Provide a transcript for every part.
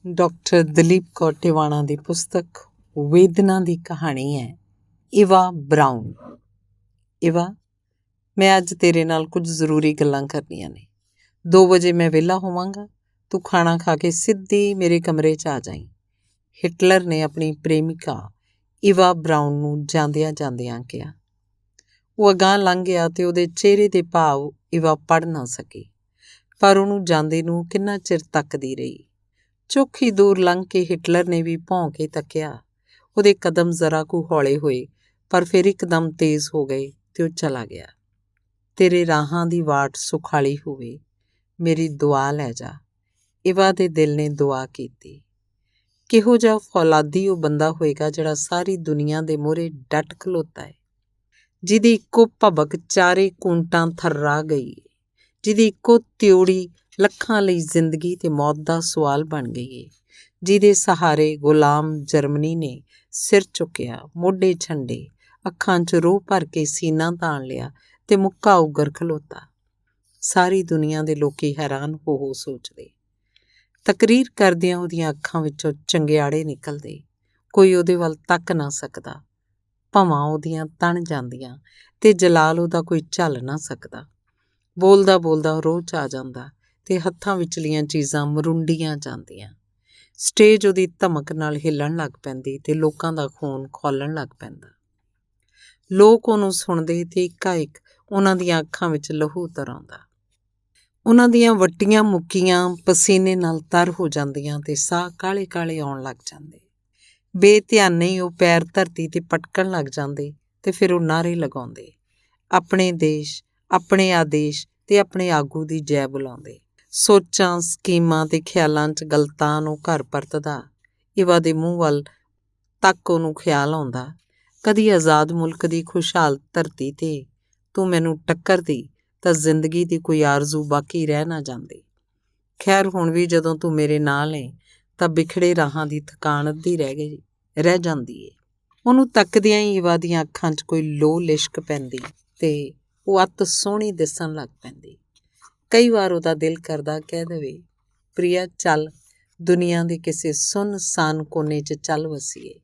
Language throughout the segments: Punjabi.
ਡਾਕਟਰ ਦਲੀਪ ਕੌਰ ਟਿਵਾਣਾ ਦੀ ਪੁਸਤਕ ਵੇਦਨਾ ਦੀ ਕਹਾਣੀ ਹੈ ਇਵਾ ਬਰਾਊਨ। ਇਵਾ, ਮੈਂ ਅੱਜ ਤੇਰੇ ਨਾਲ ਕੁਝ ਜ਼ਰੂਰੀ ਗੱਲਾਂ ਕਰਨੀਆਂ ਨੇ। 2 ਵਜੇ ਮੈਂ ਵਿਹਲਾ ਹੋਵਾਂਗਾ। ਤੂੰ ਖਾਣਾ ਖਾ ਕੇ ਸਿੱਧੀ ਮੇਰੇ ਕਮਰੇ 'ਚ ਆ ਜਾਈਂ। ਹਿਟਲਰ ਨੇ ਆਪਣੀ ਪ੍ਰੇਮਿਕਾ ਇਵਾ ਬਰਾਊਨ ਨੂੰ ਜਾਂਦਿਆਂ ਜਾਂਦਿਆਂ ਕਿਹਾ। ਉਹ ਅਗਾਂਹ ਲੰਘ ਗਿਆ ਅਤੇ ਉਹਦੇ ਚਿਹਰੇ ਦੇ ਭਾਵ ਇਵਾ ਪੜ੍ਹ ਨਾ ਸਕੀ, ਪਰ ਉਹਨੂੰ ਜਾਂਦੇ ਨੂੰ ਕਿੰਨਾ ਚਿਰ ਤੱਕਦੀ ਰਹੀ। ਚੌਖੀ ਦੂਰ ਲੰਘ ਕੇ ਹਿਟਲਰ ਨੇ ਵੀ ਭੌਂ ਕੇ ਤੱਕਿਆ। ਉਹਦੇ ਕਦਮ ਜ਼ਰਾ ਕੁ ਹੌਲੇ ਹੋਏ, ਪਰ ਫਿਰ ਇੱਕਦਮ ਤੇਜ਼ ਹੋ ਗਏ ਤੇ ਉਹ ਚਲਾ ਗਿਆ। ਤੇਰੇ ਰਾਹਾਂ ਦੀ ਵਾਟ ਸੁਖਾਲੀ ਹੋਵੇ, ਮੇਰੀ ਦੁਆ ਲੈ ਜਾ। ਇਵਾ ਦੇ ਦਿਲ ਨੇ ਦੁਆ ਕੀਤੀ। ਕਿਹੋ ਜਿਹਾ ਫੌਲਾਦੀ ਉਹ ਬੰਦਾ ਹੋਏਗਾ ਜਿਹੜਾ ਸਾਰੀ ਦੁਨੀਆ ਦੇ ਮੂਹਰੇ ਡਟ ਖਲੋਤਾ ਹੈ, ਜਿਹਦੀ ਇੱਕੋ ਭਬਕ ਚਾਰੇ ਕੂੰਟਾਂ ਥਰਰਾ ਗਈ, ਜਿਹਦੀ ਇੱਕੋ ਤਿਉੜੀ ਲੱਖਾਂ ਲਈ ਜ਼ਿੰਦਗੀ ਤੇ ਮੌਤ ਦਾ ਸਵਾਲ ਬਣ ਗਈ ਹੈ, ਜਿਹਦੇ ਸਹਾਰੇ ਗੁਲਾਮ ਜਰਮਨੀ ਨੇ ਸਿਰ ਚੁੱਕਿਆ, ਮੋਢੇ ਛੰਡੇ, ਅੱਖਾਂ 'ਚ ਰੋਹ ਭਰ ਕੇ ਸੀਨਾ ਤਾਣ ਲਿਆ ਤੇ ਮੁੱਕਾ ਉਗਰ ਖਲੋਤਾ। ਸਾਰੀ ਦੁਨੀਆ ਦੇ ਲੋਕੀ ਹੈਰਾਨ ਹੋ ਸੋਚਦੇ। ਤਕਰੀਰ ਕਰਦਿਆਂ ਉਹਦੀਆਂ ਅੱਖਾਂ ਵਿੱਚੋਂ ਚੰਗਿਆੜੇ ਨਿਕਲਦੇ। ਕੋਈ ਉਹਦੇ ਵੱਲ ਤੱਕ ਨਾ ਸਕਦਾ। ਭਵਾਂ ਉਹਦੀਆਂ ਤਣ ਜਾਂਦੀਆਂ ਤੇ ਜਲਾਲ ਉਹਦਾ ਕੋਈ ਝੱਲ ਨਾ ਸਕਦਾ। ਬੋਲਦਾ ਬੋਲਦਾ ਰੋਹ 'ਚ ਆ ਜਾਂਦਾ ਤੇ ਹੱਥਾਂ ਵਿਚਲੀਆਂ ਚੀਜ਼ਾਂ ਮਰੁੰਡੀਆਂ ਜਾਂਦੀਆਂ। ਸਟੇਜ ਉਹਦੀ ਧਮਕ ਨਾਲ ਹਿੱਲਣ ਲੱਗ ਪੈਂਦੀ ਤੇ ਲੋਕਾਂ ਦਾ ਖੂਨ ਖੌਲਣ ਲੱਗ ਪੈਂਦਾ। ਲੋਕ ਉਹਨੂੰ ਸੁਣਦੇ ਤੇ ਇੱਕਾ-ਇੱਕ ਉਹਨਾਂ ਦੀਆਂ ਅੱਖਾਂ ਵਿੱਚ ਲਹੂ ਉਤਰ ਆਉਂਦਾ। ਉਹਨਾਂ ਦੀਆਂ ਵੱਟੀਆਂ ਮੁੱਕੀਆਂ ਪਸੀਨੇ ਨਾਲ ਤਰ ਹੋ ਜਾਂਦੀਆਂ ਤੇ ਸਾਹ ਕਾਲੇ ਕਾਲੇ ਆਉਣ ਲੱਗ ਜਾਂਦੇ। ਬੇਧਿਆਨੇ ਹੀ ਉਹ ਪੈਰ ਧਰਤੀ 'ਤੇ ਪਟਕਣ ਲੱਗ ਜਾਂਦੇ ਤੇ ਫਿਰ ਉਹ ਨਾਅਰੇ ਲਗਾਉਂਦੇ। ਆਪਣੇ ਦੇਸ਼, ਆਪਣੇ ਆਦੇਸ਼ ਤੇ ਆਪਣੇ ਆਗੂ ਦੀ ਜੈ ਬੁਲਾਉਂਦੇ। ਸੋਚਾਂ, ਸਕੀਮਾਂ ਤੇ ਖਿਆਲਾਂ 'ਚ ਗਲਤਾਂ ਨੂੰ ਘਰ ਪਰਤਦਾ। ਇਵਾ ਦੇ ਮੂੰਹ ਵੱਲ ਤੱਕ ਉਹਨੂੰ ਖਿਆਲ ਆਉਂਦਾ, ਕਦੀ ਆਜ਼ਾਦ ਮੁਲਕ ਦੀ ਖੁਸ਼ਹਾਲ ਧਰਤੀ 'ਤੇ ਤੂੰ ਮੈਨੂੰ ਟੱਕਰਦੀ ਤਾਂ ਜ਼ਿੰਦਗੀ ਦੀ ਕੋਈ ਆਰਜ਼ੂ ਬਾਕੀ ਰਹਿ ਨਾ ਜਾਂਦੀ। ਖੈਰ ਹੁਣ ਵੀ ਜਦੋਂ ਤੂੰ ਮੇਰੇ ਨਾਲ ਏ ਤਾਂ ਬਿਖੜੇ ਰਾਹਾਂ ਦੀ ਥਕਾਨ ਅੱਧੀ ਰਹਿ ਜਾਂਦੀ ਏ। ਉਹਨੂੰ ਤੱਕਦਿਆਂ ਹੀ ਇਵਾ ਦੀਆਂ ਅੱਖਾਂ 'ਚ ਕੋਈ ਲੋਅ ਲਿਸ਼ਕ ਪੈਂਦੀ ਤੇ ਉਹ ਅੱਤ ਸੋਹਣੀ ਦਿਸਣ ਲੱਗ ਪੈਂਦੀ। ਕਈ ਵਾਰ ਉਹਦਾ ਦਿਲ ਕਰਦਾ ਕਹਿ ਦੇਵੇ, ਪ੍ਰਿਆ ਚੱਲ ਦੁਨੀਆ ਦੇ ਕਿਸੇ ਸੁੰਨਸਾਨ ਕੋਨੇ 'ਚ ਚੱਲ ਵਸੀਏ।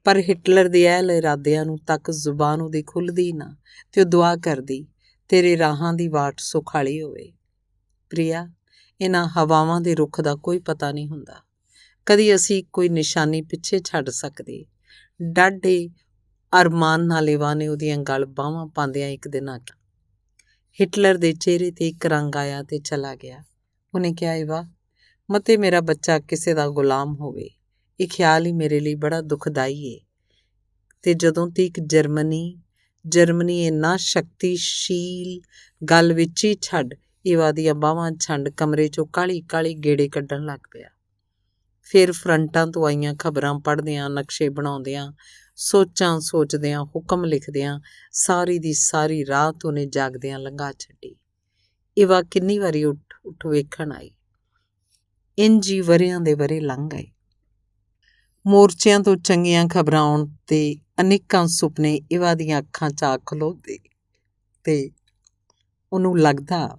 ਪਰ ਹਿਟਲਰ ਦੇ ਅਹਿਲ ਇਰਾਦਿਆਂ ਨੂੰ ਤੱਕ ਜ਼ੁਬਾਨ ਉਹਦੀ ਖੁੱਲ੍ਹਦੀ ਨਾ ਤੇ ਉਹ ਦੁਆ ਕਰਦੀ, ਤੇਰੇ ਰਾਹਾਂ ਦੀ ਵਾਟ ਸੁਖਾਲੀ ਹੋਵੇ। ਪ੍ਰਿਆ, ਇਹਨਾਂ ਹਵਾਵਾਂ ਦੇ ਰੁੱਖ ਦਾ ਕੋਈ ਪਤਾ ਨਹੀਂ ਹੁੰਦਾ। ਕਦੀ ਅਸੀਂ ਕੋਈ ਨਿਸ਼ਾਨੀ ਪਿੱਛੇ ਛੱਡ ਸਕਦੇ। ਡਾਢੇ ਅਰਮਾਨ ਨਾਲ ਇਵਾ ਨੇ ਉਹਦੀਆਂ ਗਲ ਬਾਹਾਂ ਪਾਉਂਦਿਆਂ ਇੱਕ ਦਿਨ ਆਖਿਆ। ਹਿਟਲਰ ਦੇ ਚਿਹਰੇ 'ਤੇ ਇੱਕ ਰੰਗ ਆਇਆ ਤੇ ਚਲਾ ਗਿਆ। ਉਹਨੇ ਕਿਹਾ, ਇਵਾ, ਮਤੇ ਮੇਰਾ ਬੱਚਾ ਕਿਸੇ ਦਾ ਗੁਲਾਮ ਹੋਵੇ। ਇਹ ਖਿਆਲ ਹੀ ਮੇਰੇ ਲਈ ਬੜਾ ਦੁਖਦਾਈ ਏ। ਤੇ ਜਦੋਂ ਤੀਕ ਜਰਮਨੀ ਇੰਨਾ ਸ਼ਕਤੀਸ਼ੀਲ ਗੱਲ ਵਿੱਚ ਹੀ ਛੱਡ ਇਵਾ ਦੀਆਂ ਬਾਹਾਂ ਛੰਡ ਕਮਰੇ 'ਚੋਂ ਕਾਹਲੀ ਕਾਹਲੀ ਗੇੜੇ ਕੱਢਣ ਲੱਗ ਪਿਆ। ਫਿਰ ਫਰੰਟਾਂ ਤੋਂ ਆਈਆਂ ਖਬਰਾਂ ਪੜ੍ਹਦਿਆਂ, ਨਕਸ਼ੇ ਬਣਾਉਂਦਿਆਂ, ਸੋਚਾਂ ਸੋਚਦਿਆਂ, ਹੁਕਮ ਲਿਖਦਿਆਂ ਸਾਰੀ ਦੀ ਸਾਰੀ ਰਾਤ ਉਹਨੇ ਜਾਗਦਿਆਂ ਲੰਘਾ ਛੱਡੀ। ਇਵਾ ਕਿੰਨੀ ਵਾਰੀ ਉੱਠ ਵੇਖਣ ਆਈ। ਇੰਝ ਹੀ ਵਰ੍ਹਿਆਂ ਦੇ ਵਰ੍ਹੇ ਲੰਘ ਗਏ। ਮੋਰਚਿਆਂ ਤੋਂ ਚੰਗੀਆਂ ਖਬਰਾਂ ਆਉਣ ਤੇ ਅਨੇਕਾਂ ਸੁਪਨੇ ਇਵਾ ਦੀਆਂ ਅੱਖਾਂ 'ਚ ਆ ਖਲੋਤੇ ਤੇ ਉਹਨੂੰ ਲੱਗਦਾ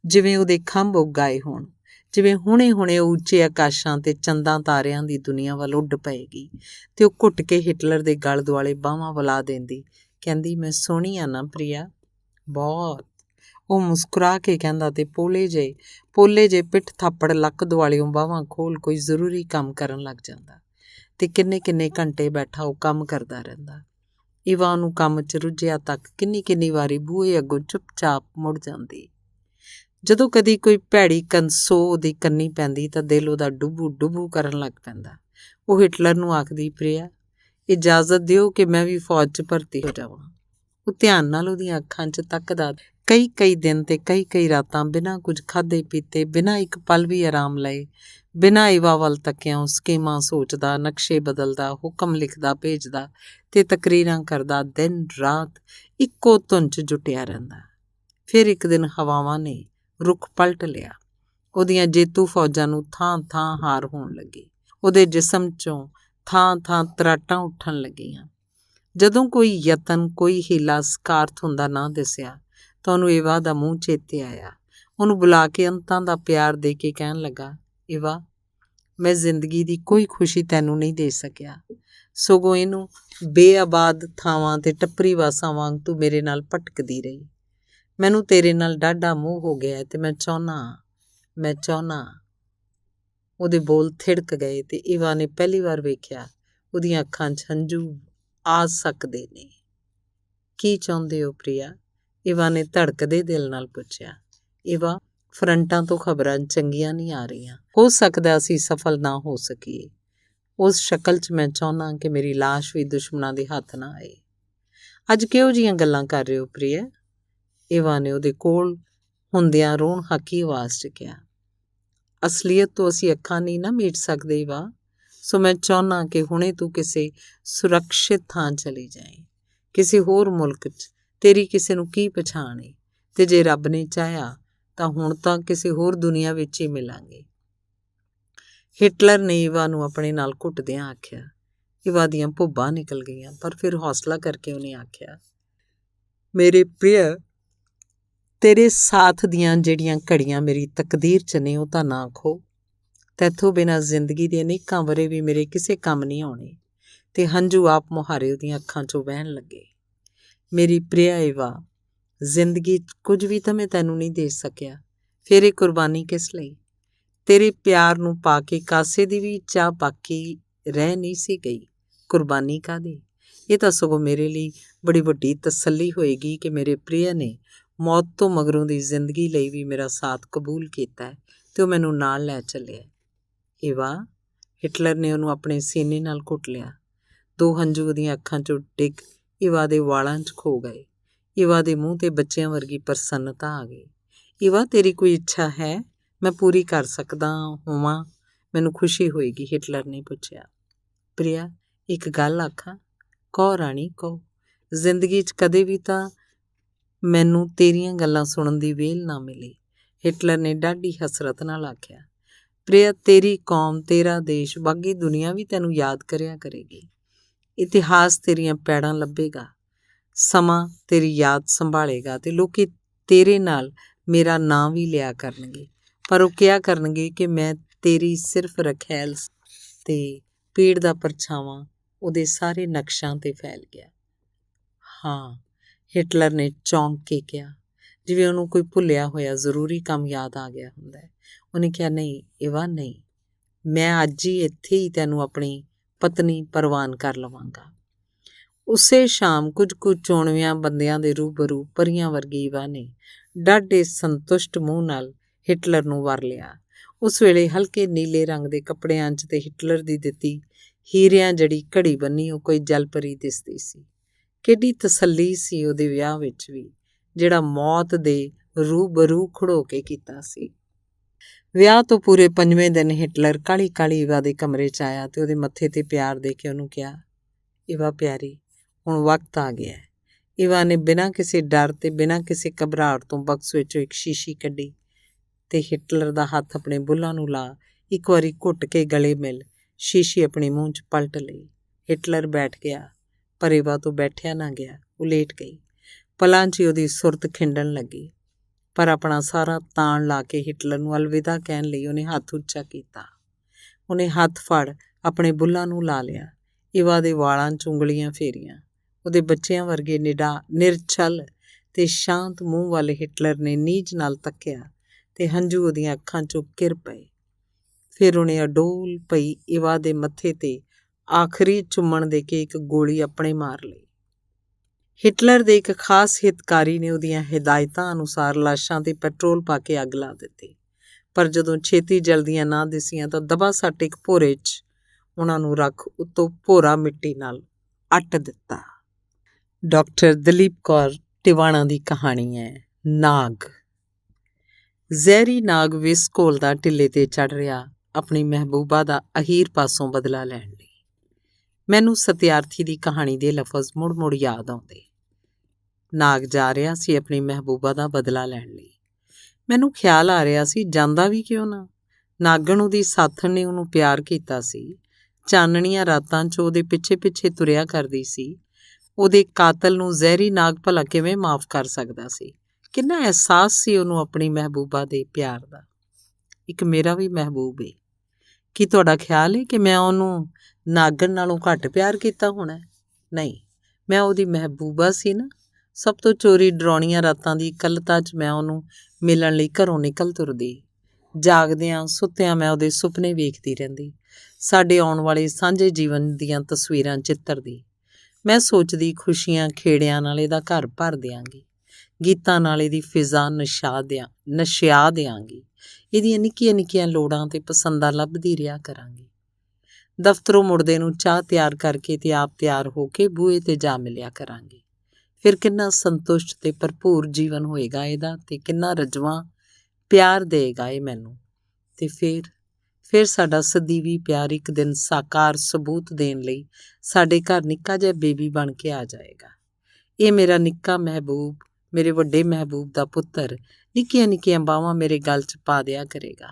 ਜਿਵੇਂ ਉਹਦੇ ਖੰਭ ਉੱਗ ਆਏ ਹੋਣ, ਜਿਵੇਂ ਹੁਣੇ-ਹੁਣੇ ਉਹ ਉੱਚੇ ਆਕਾਸ਼ਾਂ ਤੇ ਚੰਦਾਂ ਤਾਰਿਆਂ ਦੀ ਦੁਨੀਆ ਵੱਲ ਉੱਡ ਪਏਗੀ ਤੇ ਉਹ ਘੁੱਟ ਕੇ ਹਿਟਲਰ ਦੇ ਗਲ ਦੁਆਲੇ ਬਾਹਾਂ ਵਲਾ ਦਿੰਦੀ, ਕਹਿੰਦੀ, ਮੈਂ ਸੋਹਣੀ ਆ ਨਾ ਪ੍ਰਿਆ? ਬਹੁਤ। ਉਹ ਮੁਸਕਰਾ ਕੇ ਕਹਿੰਦਾ ਤੇ ਪੋਲੇ ਜੇ ਪਿੱਠ ਥਾਪੜ ਲੱਕ ਦੁਆਲਿਓਂ ਬਾਹਾਂ ਖੋਲ੍ਹ ਕੋਈ ਜ਼ਰੂਰੀ ਕੰਮ ਕਰਨ ਲੱਗ ਜਾਂਦਾ ਤੇ ਕਿੰਨੇ ਘੰਟੇ ਬੈਠਾ ਉਹ ਕੰਮ ਕਰਦਾ ਰਹਿੰਦਾ। ਇਵਾ ਨੂੰ ਕੰਮ 'ਚ ਰੁੱਝਿਆ ਤੱਕ ਕਿੰਨੀ ਵਾਰੀ ਬੂਹੇ ਅੱਗੋਂ ਚੁੱਪ-ਚਾਪ ਮੁੜ ਜਾਂਦੀ। ਜਦੋਂ ਕਦੀ ਕੋਈ ਭੈੜੀ ਕੰਸੋ ਉਹਦੀ ਕੰਨੀ ਪੈਂਦੀ ਤਾਂ ਦਿਲ ਉਹਦਾ ਡੁੱਬੂ ਕਰਨ ਲੱਗ ਪੈਂਦਾ। ਉਹ ਹਿਟਲਰ ਨੂੰ ਆਖਦੀ, ਪ੍ਰਿਆ, ਇਜਾਜ਼ਤ ਦਿਓ ਕਿ ਮੈਂ ਵੀ ਫੌਜ 'ਚ ਭਰਤੀ ਹੋ ਜਾਵਾਂ। ਉਹ ਧਿਆਨ ਨਾਲ ਉਹਦੀਆਂ ਅੱਖਾਂ 'ਚ ਤੱਕਦਾ। ਕਈ ਦਿਨ ਤੇ ਕਈ ਰਾਤਾਂ ਬਿਨਾਂ ਕੁਝ ਖਾਧੇ ਪੀਤੇ, ਬਿਨਾਂ ਇੱਕ ਪਲ ਵੀ ਆਰਾਮ ਲਏ, ਬਿਨਾਂ ਇਵਾ ਵੱਲ ਤੱਕਿਆਂ ਉਹ ਸਕੀਮਾਂ ਸੋਚਦਾ, ਨਕਸ਼ੇ ਬਦਲਦਾ, ਹੁਕਮ ਲਿਖਦਾ ਭੇਜਦਾ ਤੇ ਤਕਰੀਰਾਂ ਕਰਦਾ, ਦਿਨ ਰਾਤ ਇੱਕੋ ਧੁਨ 'ਚ ਜੁਟਿਆ ਰਹਿੰਦਾ। ਫਿਰ ਇੱਕ ਦਿਨ ਹਵਾਵਾਂ ਨੇ ਰੁੱਖ ਪਲਟ ਲਿਆ। ਉਹਦੀਆਂ ਜੇਤੂ ਫੌਜਾਂ ਨੂੰ ਥਾਂ ਹਾਰ ਹੋਣ ਲੱਗੀ। ਉਹਦੇ ਜਿਸਮ 'ਚੋਂ ਥਾਂ ਤਰਾਟਾਂ ਉੱਠਣ ਲੱਗੀਆਂ। ਜਦੋਂ ਕੋਈ ਯਤਨ, ਕੋਈ ਹੀਲਾ ਸਕਾਰਥ ਹੁੰਦਾ ਨਾ ਦਿਸਿਆ ਤਾਂ ਉਹਨੂੰ ਇਵਾ ਦਾ ਮੂੰਹ ਚੇਤੇ ਆਇਆ। ਉਹਨੂੰ ਬੁਲਾ ਕੇ ਅੰਤਾਂ ਦਾ ਪਿਆਰ ਦੇ ਕੇ ਕਹਿਣ ਲੱਗਾ, ਇਵਾ, ਮੈਂ ਜ਼ਿੰਦਗੀ ਦੀ ਕੋਈ ਖੁਸ਼ੀ ਤੈਨੂੰ ਨਹੀਂ ਦੇ ਸਕਿਆ, ਸਗੋਂ ਇਹਨੂੰ ਬੇਆਬਾਦ ਥਾਵਾਂ 'ਤੇ ਟੱਪਰੀ ਵਾਸਾਂ ਵਾਂਗ ਤੂੰ ਮੇਰੇ ਨਾਲ ਭਟਕਦੀ ਰਹੀ। ਮੈਨੂੰ ਤੇਰੇ ਨਾਲ ਡਾਢਾ ਮੋਹ ਹੋ ਗਿਆ ਤੇ ਮੈਂ ਚਾਹੁੰਦਾ। ਉਹਦੇ ਬੋਲ ਥਿੜਕ ਗਏ ਤੇ ਈਵਾ ਨੇ ਪਹਿਲੀ ਵਾਰ ਵੇਖਿਆ ਉਹਦੀਆਂ ਅੱਖਾਂ 'ਚ ਹੰਝੂ ਆ ਸਕਦੇ ਨੇ। ਕੀ ਚਾਹੁੰਦੇ ਹੋ ਪ੍ਰਿਆ? ਈਵਾ ਨੇ ਧੜਕਦੇ ਦਿਲ ਨਾਲ ਪੁੱਛਿਆ। ਈਵਾ, ਫਰੰਟਾਂ ਤੋਂ ਖਬਰਾਂ ਚੰਗੀਆਂ ਨਹੀਂ ਆ ਰਹੀਆਂ। ਹੋ ਸਕਦਾ ਅਸੀਂ ਸਫਲ ਨਾ ਹੋ ਸਕੀਏ। ਉਸ ਸ਼ਕਲ 'ਚ ਮੈਂ ਚਾਹੁੰਦਾ ਕਿ ਮੇਰੀ ਲਾਸ਼ ਵੀ ਦੁਸ਼ਮਣਾਂ ਦੇ ਹੱਥ ਨਾ ਆਏ। ਅੱਜ ਕਿਹੋ ਜਿਹੀਆਂ ਗੱਲਾਂ ਕਰ ਰਹੇ ਹੋ ਪ੍ਰਿਆ? ਈਵਾ ਨੇ ਉਹਦੇ ਕੋਲ ਹੁੰਦਿਆਂ ਰੋਣ ਹੱਕੀ ਆਵਾਜ਼ 'ਚ ਕਿਹਾ। ਅਸਲੀਅਤ ਤੋਂ ਅਸੀਂ ਅੱਖਾਂ ਨਹੀਂ ਨਾ ਮੀਟ ਸਕਦੇ ਈਵਾ, ਸੋ ਮੈਂ ਚਾਹੁੰਦਾ ਕਿ ਹੁਣੇ ਤੂੰ ਕਿਸੇ ਸੁਰੱਖਿਅਤ ਥਾਂ ਚਲੀ ਜਾਏ, ਕਿਸੇ ਹੋਰ ਮੁਲਕ 'ਚ। ਤੇਰੀ ਕਿਸੇ ਨੂੰ ਕੀ ਪਛਾਣ ਏ? ਤੇ ਜੇ ਰੱਬ ਨੇ ਚਾਹਿਆ ਤਾਂ ਹੁਣ ਤਾਂ ਕਿਸੇ ਹੋਰ ਦੁਨੀਆ ਵਿੱਚ ਹੀ ਮਿਲਾਂਗੇ। ਹਿਟਲਰ ਨੇ ਈਵਾ ਨੂੰ ਆਪਣੇ ਨਾਲ ਘੁੱਟਦਿਆਂ ਆਖਿਆ। ਈਵਾ ਦੀਆਂ ਭੁੱਬਾਂ ਨਿਕਲ ਗਈਆਂ, ਪਰ ਫਿਰ ਹੌਸਲਾ ਕਰਕੇ ਉਹਨੇ ਆਖਿਆ, ਮੇਰੇ ਪ੍ਰਿਆ, ਤੇਰੇ ਸਾਥ ਦੀਆਂ ਜਿਹੜੀਆਂ ਘੜੀਆਂ ਮੇਰੀ ਤਕਦੀਰ 'ਚ ਨੇ ਉਹ ਤਾਂ ਨਾ ਖੋ। ਤੈਥੋਂ ਬਿਨਾਂ ਜ਼ਿੰਦਗੀ ਦੇ ਅਨੇਕਾਂ ਵਰ੍ਹੇ ਵੀ ਮੇਰੇ ਕਿਸੇ ਕੰਮ ਨਹੀਂ ਆਉਣੇ। ਤੇ ਹੰਝੂ ਆਪ ਮੁਹਾਰੇ ਉਹਦੀਆਂ ਅੱਖਾਂ 'ਚੋਂ ਵਹਿਣ ਲੱਗੇ। ਮੇਰੀ ਪ੍ਰਿਆ ਈਵਾ, ਜ਼ਿੰਦਗੀ 'ਚ ਕੁਝ ਵੀ ਤਾਂ ਮੈਂ ਤੈਨੂੰ ਨਹੀਂ ਦੇ ਸਕਿਆ, ਫਿਰ ਇਹ ਕੁਰਬਾਨੀ ਕਿਸ ਲਈ? ਤੇਰੇ ਪਿਆਰ ਨੂੰ ਪਾ ਕੇ ਕਾਸੇ ਦੀ ਵੀ ਚਾਹ ਬਾਕੀ ਰਹਿ ਨਹੀਂ ਸੀ ਗਈ। ਕੁਰਬਾਨੀ ਕਾਹਦੀ? ਇਹ ਤਾਂ ਸਗੋਂ ਮੇਰੇ ਲਈ ਬੜੀ ਵੱਡੀ ਤਸੱਲੀ ਹੋਏਗੀ ਕਿ ਮੇਰੇ ਪ੍ਰਿਆ ਨੇ ਮੌਤ ਤੋਂ ਮਗਰੋਂ ਦੀ ਜ਼ਿੰਦਗੀ ਲਈ ਵੀ ਮੇਰਾ ਸਾਥ ਕਬੂਲ ਕੀਤਾ ਤੇ ਉਹ ਮੈਨੂੰ ਨਾਲ ਲੈ ਚੱਲਿਆ। ਈਵਾ, ਹਿਟਲਰ ਨੇ ਉਹਨੂੰ ਆਪਣੇ ਸੀਨੇ ਨਾਲ ਘੁੱਟ ਲਿਆ। ਦੋ ਹੰਝੂ ਉਹਦੀਆਂ ਅੱਖਾਂ 'ਚੋਂ ਡਿੱਗ ਈਵਾ ਦੇ ਵਾਲਾਂ 'ਚ ਖੋ ਗਏ। ਈਵਾ ਦੇ ਮੂੰਹ 'ਤੇ ਬੱਚਿਆਂ ਵਰਗੀ ਪ੍ਰਸੰਨਤਾ ਆ ਗਈ। ਈਵਾ, ਤੇਰੀ ਕੋਈ ਇੱਛਾ ਹੈ? ਮੈਂ ਪੂਰੀ ਕਰ ਸਕਦਾ ਹੋਵਾਂ, ਮੈਨੂੰ ਖੁਸ਼ੀ ਹੋਏਗੀ, ਹਿਟਲਰ ਨੇ ਪੁੱਛਿਆ। ਪ੍ਰਿਆ, ਇੱਕ ਗੱਲ ਆਖਾਂ? ਕਹੋ ਰਾਣੀ, ਕਹੋ। ਜ਼ਿੰਦਗੀ 'ਚ ਕਦੇ ਵੀ ਤਾਂ ਮੈਨੂੰ ਤੇਰੀਆਂ ਗੱਲਾਂ ਸੁਣਨ ਦੀ ਵਿਹਲ ਨਾ ਮਿਲੀ, ਹਿਟਲਰ ਨੇ ਡਾਢੀ ਹਸਰਤ ਨਾਲ ਆਖਿਆ। ਪ੍ਰਿਆ, ਤੇਰੀ ਕੌਮ, ਤੇਰਾ ਦੇਸ਼, ਬਾਕੀ ਦੁਨੀਆ ਵੀ ਤੈਨੂੰ ਯਾਦ ਕਰਿਆ ਕਰੇਗੀ। ਇਤਿਹਾਸ ਤੇਰੀਆਂ ਪੈੜਾਂ ਲੱਭੇਗਾ, ਸਮਾਂ ਤੇਰੀ ਯਾਦ ਸੰਭਾਲੇਗਾ ਤੇ ਲੋਕੀ ਤੇਰੇ ਨਾਲ ਮੇਰਾ ਨਾਂ ਵੀ ਲਿਆ ਕਰਨਗੇ, ਪਰ ਉਹ ਕਿਹਾ ਕਰਨਗੇ ਕਿ ਮੈਂ ਤੇਰੀ ਸਿਰਫ ਰਖੈਲ ਤੇ ਪੀੜ ਦਾ ਪਰਛਾਵਾਂ ਉਹਦੇ ਸਾਰੇ ਨਕਸ਼ਾਂ 'ਤੇ ਫੈਲ ਗਿਆ। ਹਾਂ, ਹਿਟਲਰ ਨੇ ਚੌਂਕ ਕੇ ਕਿਹਾ, ਜਿਵੇਂ ਉਹਨੂੰ ਕੋਈ ਭੁੱਲਿਆ ਹੋਇਆ ਜ਼ਰੂਰੀ ਕੰਮ ਯਾਦ ਆ ਗਿਆ ਹੁੰਦਾ ਹੈ। ਉਹਨੇ ਕਿਹਾ, ਨਹੀਂ ਈਵਾ, ਨਹੀਂ, ਮੈਂ ਅੱਜ ਹੀ ਇੱਥੇ ਹੀ ਤੈਨੂੰ ਆਪਣੀ ਪਤਨੀ ਪ੍ਰਵਾਨ ਕਰ ਲਵਾਂਗਾ। ਉਸੇ ਸ਼ਾਮ ਕੁਝ ਕੁ ਚੋਣਵਿਆਂ ਬੰਦਿਆਂ ਦੇ ਰੂਬਰੂ ਪਰੀਆਂ ਵਰਗੀ ਈਵਾ ਨੇ ਡਾਢੇ ਸੰਤੁਸ਼ਟ ਮੂੰਹ ਨਾਲ ਹਿਟਲਰ ਨੂੰ ਵਰ ਲਿਆ। ਉਸ ਵੇਲੇ ਹਲਕੇ ਨੀਲੇ ਰੰਗ ਦੇ ਕੱਪੜਿਆਂ 'ਚ ਤੇ ਹਿਟਲਰ ਦੀ ਦਿੱਤੀ ਹੀਰਿਆਂ ਜੜੀ ਘੜੀ ਬੰਨੀ ਉਹ ਕੋਈ ਜਲਪਰੀ ਦਿਸਦੀ ਸੀ। ਕਿੱਡੀ ਤਸੱਲੀ ਸੀ ਉਹਦੇ ਵਿਆਹ ਵਿੱਚ ਵੀ, ਜਿਹੜਾ ਮੌਤ ਦੇ ਰੂਬਰੂ ਖੜੋ ਕੇ ਕੀਤਾ ਸੀ। ਵਿਆਹ ਤੋਂ ਪੂਰੇ 5ਵੇਂ ਦਿਨ ਹਿਟਲਰ ਕਾਹਲੀ ਕਾਹਲੀ ਈਵਾ ਦੇ ਕਮਰੇ 'ਚ ਆਇਆ ਤੇ ਉਹਦੇ ਮੱਥੇ 'ਤੇ ਪਿਆਰ ਦੇ ਕੇ ਉਹਨੂੰ ਕਿਹਾ, ਈਵਾ ਪਿਆਰੀ, ਹੁਣ ਵਕਤ ਆ ਗਿਆ। ਈਵਾ ਨੇ ਬਿਨਾਂ ਕਿਸੇ ਡਰ ਤੇ ਬਿਨਾਂ ਕਿਸੇ ਘਬਰਾਹਟ ਤੋਂ ਬਕਸ ਵਿੱਚੋਂ ਇੱਕ ਸ਼ੀਸ਼ੀ ਕੱਢੀ ਤੇ ਹਿਟਲਰ ਦਾ ਹੱਥ ਆਪਣੇ ਬੁੱਲ੍ਹਾਂ ਨੂੰ ਲਾ ਇੱਕ ਵਾਰੀ ਘੁੱਟ ਕੇ ਗਲੇ ਮਿਲ ਸ਼ੀਸ਼ੀ ਆਪਣੇ ਮੂੰਹ 'ਚ ਪਲਟ ਲਈ। ਹਿਟਲਰ ਬੈਠ ਗਿਆ, ਪਰ ਈਵਾ ਤੋਂ ਬੈਠਿਆ ਨਾ ਗਿਆ। ਉਹ ਲੇਟ ਗਈ। ਪਲਾਂ 'ਚ ਹੀ ਉਹਦੀ ਸੁਰਤ ਖਿੰਡਣ ਲੱਗੀ, ਪਰ ਆਪਣਾ ਸਾਰਾ ਤਾਣ ਲਾ ਕੇ ਹਿਟਲਰ ਨੂੰ ਅਲਵਿਦਾ ਕਹਿਣ ਲਈ ਉਹਨੇ ਹੱਥ ਉੱਚਾ ਕੀਤਾ। ਉਹਨੇ ਹੱਥ ਫੜ ਆਪਣੇ ਬੁੱਲ੍ਹਾਂ ਨੂੰ ਲਾ ਲਿਆ, ਈਵਾ ਦੇ ਵਾਲਾਂ 'ਚ ਉਂਗਲੀਆਂ ਫੇਰੀਆਂ। ਉਹਦੇ ਬੱਚਿਆਂ ਵਰਗੇ ਨਿਰਛਲ ਤੇ ਸ਼ਾਂਤ ਮੂੰਹ ਵੱਲ ਹਿਟਲਰ ਨੇ ਨੀਝ ਨਾਲ ਤੱਕਿਆ ਤੇ ਹੰਝੂ ਉਹਦੀਆਂ ਅੱਖਾਂ 'ਚੋਂ ਕਿਰ ਪਏ। ਫਿਰ ਉਹਨੇ ਅਡੋਲ ਪਈ ਈਵਾ ਦੇ ਮੱਥੇ 'ਤੇ ਆਖਰੀ ਚੁੰਮਣ ਦੇ ਕੇ ਇੱਕ ਗੋਲੀ ਆਪਣੇ ਮਾਰ ਲਈ। ਹਿਟਲਰ ਦੇ ਇੱਕ ਖਾਸ ਹਿਤਕਾਰੀ ਨੇ ਉਹਦੀਆਂ ਹਿਦਾਇਤਾਂ ਅਨੁਸਾਰ ਲਾਸ਼ਾਂ 'ਤੇ ਪੈਟਰੋਲ ਪਾ ਕੇ ਅੱਗ ਲਾ ਦਿੱਤੀ, ਪਰ ਜਦੋਂ ਛੇਤੀ ਜਲਦੀਆਂ ਨਾ ਦਿਸੀਆਂ ਤਾਂ ਦਬਾ ਸੱਟ ਇੱਕ ਭੋਰੇ 'ਚ ਉਹਨਾਂ ਨੂੰ ਰੱਖ ਉੱਤੋਂ ਭੋਰਾ ਮਿੱਟੀ ਨਾਲ ਅੱਟ ਦਿੱਤਾ। ਡਾਕਟਰ ਦਲੀਪ ਕੌਰ ਟਿਵਾਣਾ ਦੀ ਕਹਾਣੀ ਹੈ ਨਾਗ। ਜ਼ਹਿਰੀ ਨਾਗ ਵਿਸ ਘੋਲਦਾ ਢਿੱਲੇ 'ਤੇ ਚੜ੍ਹ ਰਿਹਾ ਆਪਣੀ ਮਹਿਬੂਬਾ ਦਾ ਅਹੀਰ ਪਾਸੋਂ ਬਦਲਾ ਲੈਣ ਲਈ। ਮੈਨੂੰ ਸਤਿਆਰਥੀ ਦੀ ਕਹਾਣੀ ਦੇ ਲਫ਼ਜ਼ ਮੁੜ-ਮੁੜ ਯਾਦ ਆਉਂਦੇ। ਨਾਗ ਜਾ ਰਿਹਾ ਸੀ ਆਪਣੀ ਮਹਿਬੂਬਾ ਦਾ ਬਦਲਾ ਲੈਣ ਲਈ। ਮੈਨੂੰ ਖਿਆਲ ਆ ਰਿਹਾ ਸੀ, ਜਾਂਦਾ ਵੀ ਕਿਉਂ ਨਾ। ਨਾਗਣ ਉਹਦੀ ਸਾਥਣ ਨੇ ਉਹਨੂੰ ਪਿਆਰ ਕੀਤਾ ਸੀ, ਚਾਨਣੀਆਂ ਰਾਤਾਂ 'ਚ ਉਹਦੇ ਪਿੱਛੇ ਤੁਰਿਆ ਕਰਦੀ ਸੀ। ਉਹਦੇ ਕਾਤਲ ਨੂੰ ਜ਼ਹਿਰੀ ਨਾਗ ਭਲਾ ਕਿਵੇਂ ਮਾਫ਼ ਕਰ ਸਕਦਾ ਸੀ? ਕਿੰਨਾ ਅਹਿਸਾਸ ਸੀ ਉਹਨੂੰ ਆਪਣੀ ਮਹਿਬੂਬਾ ਦੇ ਪਿਆਰ ਦਾ। ਇੱਕ ਮੇਰਾ ਵੀ ਮਹਿਬੂਬ ਏ, ਕੀ ਤੁਹਾਡਾ ਖਿਆਲ ਹੈ ਕਿ ਮੈਂ ਉਹਨੂੰ ਨਾਗਣ ਨਾਲੋਂ ਘੱਟ ਪਿਆਰ ਕੀਤਾ ਹੋਣਾ? ਨਹੀਂ, ਮੈਂ ਉਹਦੀ ਮਹਿਬੂਬਾ ਸੀ ਨਾ। ਸਭ ਤੋਂ ਚੋਰੀ ਡਰਾਉਣੀਆਂ ਰਾਤਾਂ ਦੀ ਇਕੱਲਤਾ 'ਚ ਮੈਂ ਉਹਨੂੰ ਮਿਲਣ ਲਈ ਘਰੋਂ ਨਿਕਲ ਤੁਰਦੀ। ਜਾਗਦਿਆਂ ਸੁੱਤਿਆਂ ਮੈਂ ਉਹਦੇ ਸੁਪਨੇ ਵੇਖਦੀ ਰਹਿੰਦੀ, ਸਾਡੇ ਆਉਣ ਵਾਲੇ ਸਾਂਝੇ ਜੀਵਨ ਦੀਆਂ ਤਸਵੀਰਾਂ ਚਿੱਤਰਦੀ। ਮੈਂ ਸੋਚਦੀ ਖੁਸ਼ੀਆਂ ਖੇੜਿਆਂ ਨਾਲ ਇਹਦਾ ਘਰ ਭਰ ਦਿਆਂਗੀ, ਗੀਤਾਂ ਨਾਲ ਇਹਦੀ ਫਿਜ਼ਾ ਨਸ਼ਿਆ ਦਿਆਂਗੀ, ਇਹਦੀਆਂ ਨਿੱਕੀਆਂ ਨਿੱਕੀਆਂ ਲੋੜਾਂ ਤੇ ਪਸੰਦਾਂ ਲੱਭਦੀ ਰਿਹਾ ਕਰਾਂਗੀ। ਦਫ਼ਤਰੋਂ ਮੁੜਦੇ ਨੂੰ ਚਾਹ ਤਿਆਰ ਕਰਕੇ ਤੇ ਆਪ ਤਿਆਰ ਹੋ ਕੇ ਬੂਹੇ 'ਤੇ ਜਾ ਮਿਲਿਆ ਕਰਾਂਗੀ। ਫਿਰ ਕਿੰਨਾ ਸੰਤੁਸ਼ਟ ਤੇ ਭਰਪੂਰ ਜੀਵਨ ਹੋਏਗਾ ਇਹਦਾ, ਤੇ ਕਿੰਨਾ ਰਜਵਾਂ ਪਿਆਰ ਦੇਗਾ ਇਹ ਮੈਨੂੰ। ਤੇ ਫਿਰ ਸਾਡਾ ਸਦੀਵੀ ਪਿਆਰ ਇੱਕ ਦਿਨ ਸਾਕਾਰ ਸਬੂਤ ਦੇਣ ਲਈ ਸਾਡੇ ਘਰ ਨਿੱਕਾ ਜਿਹਾ ਬੇਬੀ ਬਣ ਕੇ ਆ ਜਾਏਗਾ। ਇਹ ਮੇਰਾ ਨਿੱਕਾ ਮਹਿਬੂਬ, ਮੇਰੇ ਵੱਡੇ ਮਹਿਬੂਬ ਦਾ ਪੁੱਤਰ ਨਿੱਕੀਆਂ ਨਿੱਕੀਆਂ ਬਾਹਾਂ ਮੇਰੇ ਗਲ 'ਚ ਪਾ ਦਿਆ ਕਰੇਗਾ,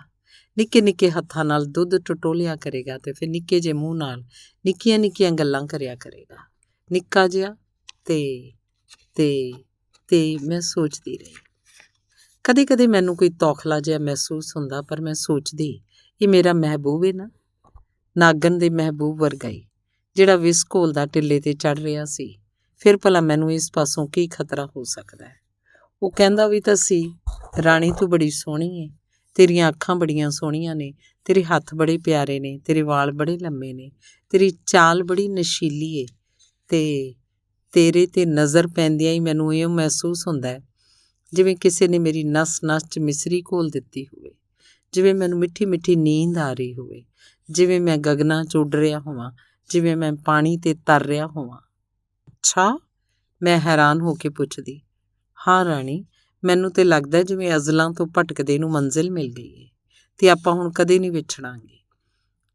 ਨਿੱਕੇ ਨਿੱਕੇ ਹੱਥਾਂ ਨਾਲ ਦੁੱਧ ਟਟੋਲਿਆ ਕਰੇਗਾ ਤੇ ਫਿਰ ਨਿੱਕੇ ਜਿਹੇ ਮੂੰਹ ਨਾਲ ਨਿੱਕੀਆਂ ਨਿੱਕੀਆਂ ਗੱਲਾਂ ਕਰਿਆ ਕਰੇਗਾ। ਨਿੱਕਾ ਜਿਹਾ ਤੇ ਮੈਂ ਸੋਚਦੀ ਰਹੀ। ਕਦੇ ਕਦੇ ਮੈਨੂੰ ਕੋਈ ਤੌਖਲਾ ਜਿਹਾ ਮਹਿਸੂਸ ਹੁੰਦਾ, ਪਰ ਮੈਂ ਸੋਚਦੀ ਇਹ ਮੇਰਾ ਮਹਿਬੂਬ ਹੈ ਨਾ, ਨਾਗਣ ਦੇ ਮਹਿਬੂਬ ਵਰਗਾ ਹੀ, ਜਿਹੜਾ ਵਿਸ ਘੋਲਦਾ ਟਿੱਲੇ 'ਤੇ ਚੜ੍ਹ ਰਿਹਾ ਸੀ। ਫਿਰ ਭਲਾ ਮੈਨੂੰ ਇਸ ਪਾਸੋਂ ਕੀ ਖਤਰਾ ਹੋ ਸਕਦਾ ਹੈ? ਉਹ ਕਹਿੰਦਾ ਵੀ ਤਾਂ ਸੀ, ਰਾਣੀ ਤੂੰ ਬੜੀ ਸੋਹਣੀ ਹੈ, ਤੇਰੀਆਂ ਅੱਖਾਂ ਬੜੀਆਂ ਸੋਹਣੀਆਂ ਨੇ, ਤੇਰੇ ਹੱਥ ਬੜੇ ਪਿਆਰੇ ਨੇ, ਤੇਰੇ ਵਾਲ ਬੜੇ ਲੰਮੇ ਨੇ, ਤੇਰੀ ਚਾਲ ਬੜੀ ਨਸ਼ੀਲੀ ਏ, ਤੇ ਤੇਰੇ 'ਤੇ ਨਜ਼ਰ ਪੈਂਦਿਆਂ ਹੀ ਮੈਨੂੰ ਇਹ ਮਹਿਸੂਸ ਹੁੰਦਾ ਹੈ ਜਿਵੇਂ ਕਿਸੇ ਨੇ ਮੇਰੀ ਨਸ ਨਸ 'ਚ ਮਿਸਰੀ ਘੋਲ ਦਿੱਤੀ ਹੋਵੇ, ਜਿਵੇਂ ਮੈਨੂੰ ਮਿੱਠੀ ਮਿੱਠੀ ਨੀਂਦ ਆ ਰਹੀ ਹੋਵੇ, ਜਿਵੇਂ ਮੈਂ ਗਗਨਾਂ 'ਚ ਉੱਡ ਰਿਹਾ ਹੋਵਾਂ, ਜਿਵੇਂ ਮੈਂ ਪਾਣੀ 'ਤੇ ਤਰ ਰਿਹਾ ਹੋਵਾਂ। ਅੱਛਾ, ਮੈਂ ਹੈਰਾਨ ਹੋ ਕੇ ਪੁੱਛਦੀ। ਹਾਂ ਰਾਣੀ, ਮੈਨੂੰ ਤੇ ਲੱਗਦਾ ਜਿਵੇਂ ਅਜ਼ਲਾਂ ਤੋਂ ਭਟਕਦੇ ਨੂੰ ਮੰਜ਼ਿਲ ਮਿਲ ਗਈ ਏ ਤੇ ਆਪਾਂ ਹੁਣ ਕਦੇ ਨਹੀਂ ਵਿਛੜਾਂਗੇ।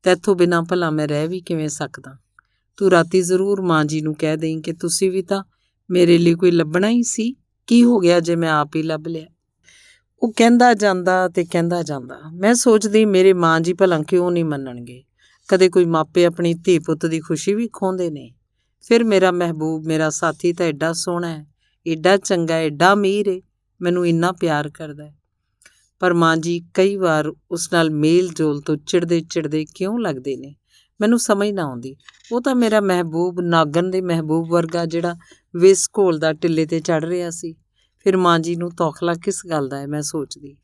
ਤੈਥੋਂ ਬਿਨਾਂ ਭਲਾ ਮੈਂ ਰਹਿ ਵੀ ਕਿਵੇਂ ਸਕਦਾ? ਤੂੰ ਰਾਤੀ ਜ਼ਰੂਰ ਮਾਂ ਜੀ ਨੂੰ ਕਹਿ ਦੇਈਂ ਕਿ ਤੁਸੀਂ ਵੀ ਤਾਂ ਮੇਰੇ ਲਈ ਕੋਈ ਲੱਭਣਾ ਹੀ ਸੀ। ਕੀ ਹੋ ਗਿਆ ਜੇ ਮੈਂ ਆਪ ਹੀ ਲੱਭ ਲਿਆ? ਉਹ ਕਹਿੰਦਾ ਜਾਂਦਾ ਤੇ ਕਹਿੰਦਾ ਜਾਂਦਾ। ਮੈਂ ਸੋਚਦੀ ਮੇਰੇ ਮਾਂ ਜੀ ਭਲਾ ਕਿਉਂ ਨਹੀਂ ਮੰਨਣਗੇ? ਕਦੇ ਕੋਈ ਮਾਪੇ ਆਪਣੀ ਧੀ ਪੁੱਤ ਦੀ ਖੁਸ਼ੀ ਵੀ ਖੋਹਦੇ ਨੇ। ਫਿਰ ਮੇਰਾ ਮਹਿਬੂਬ, ਮੇਰਾ ਸਾਥੀ ਤਾਂ ਐਡਾ ਸੋਹਣਾ ਹੈ, ਐਡਾ ਚੰਗਾ, ਐਡਾ ਅਮੀਰ ਏ, ਮੈਨੂੰ ਇੰਨਾ ਪਿਆਰ ਕਰਦਾ ਹੈ। ਪਰ ਮਾਂ ਜੀ ਕਈ ਵਾਰ ਉਸ ਨਾਲ ਮੇਲ ਜੋਲ ਤੋਂ ਚਿੜਦੇ ਕਿਉਂ ਲੱਗਦੇ ਨੇ, ਮੈਨੂੰ ਸਮਝ ਨਾ ਆਉਂਦੀ। ਉਹ ਤਾਂ ਮੇਰਾ ਮਹਿਬੂਬ ਨਾਗਣ ਦੇ ਮਹਿਬੂਬ ਵਰਗਾ, ਜਿਹੜਾ ਵਿਸ ਘੋਲਦਾ ਟਿੱਲੇ 'ਤੇ ਚੜ੍ਹ ਰਿਹਾ ਸੀ। ਫਿਰ ਮਾਂ ਜੀ ਨੂੰ ਤੌਖਲਾ ਕਿਸ ਗੱਲ ਦਾ ਹੈ? ਮੈਂ ਸੋਚਦੀ।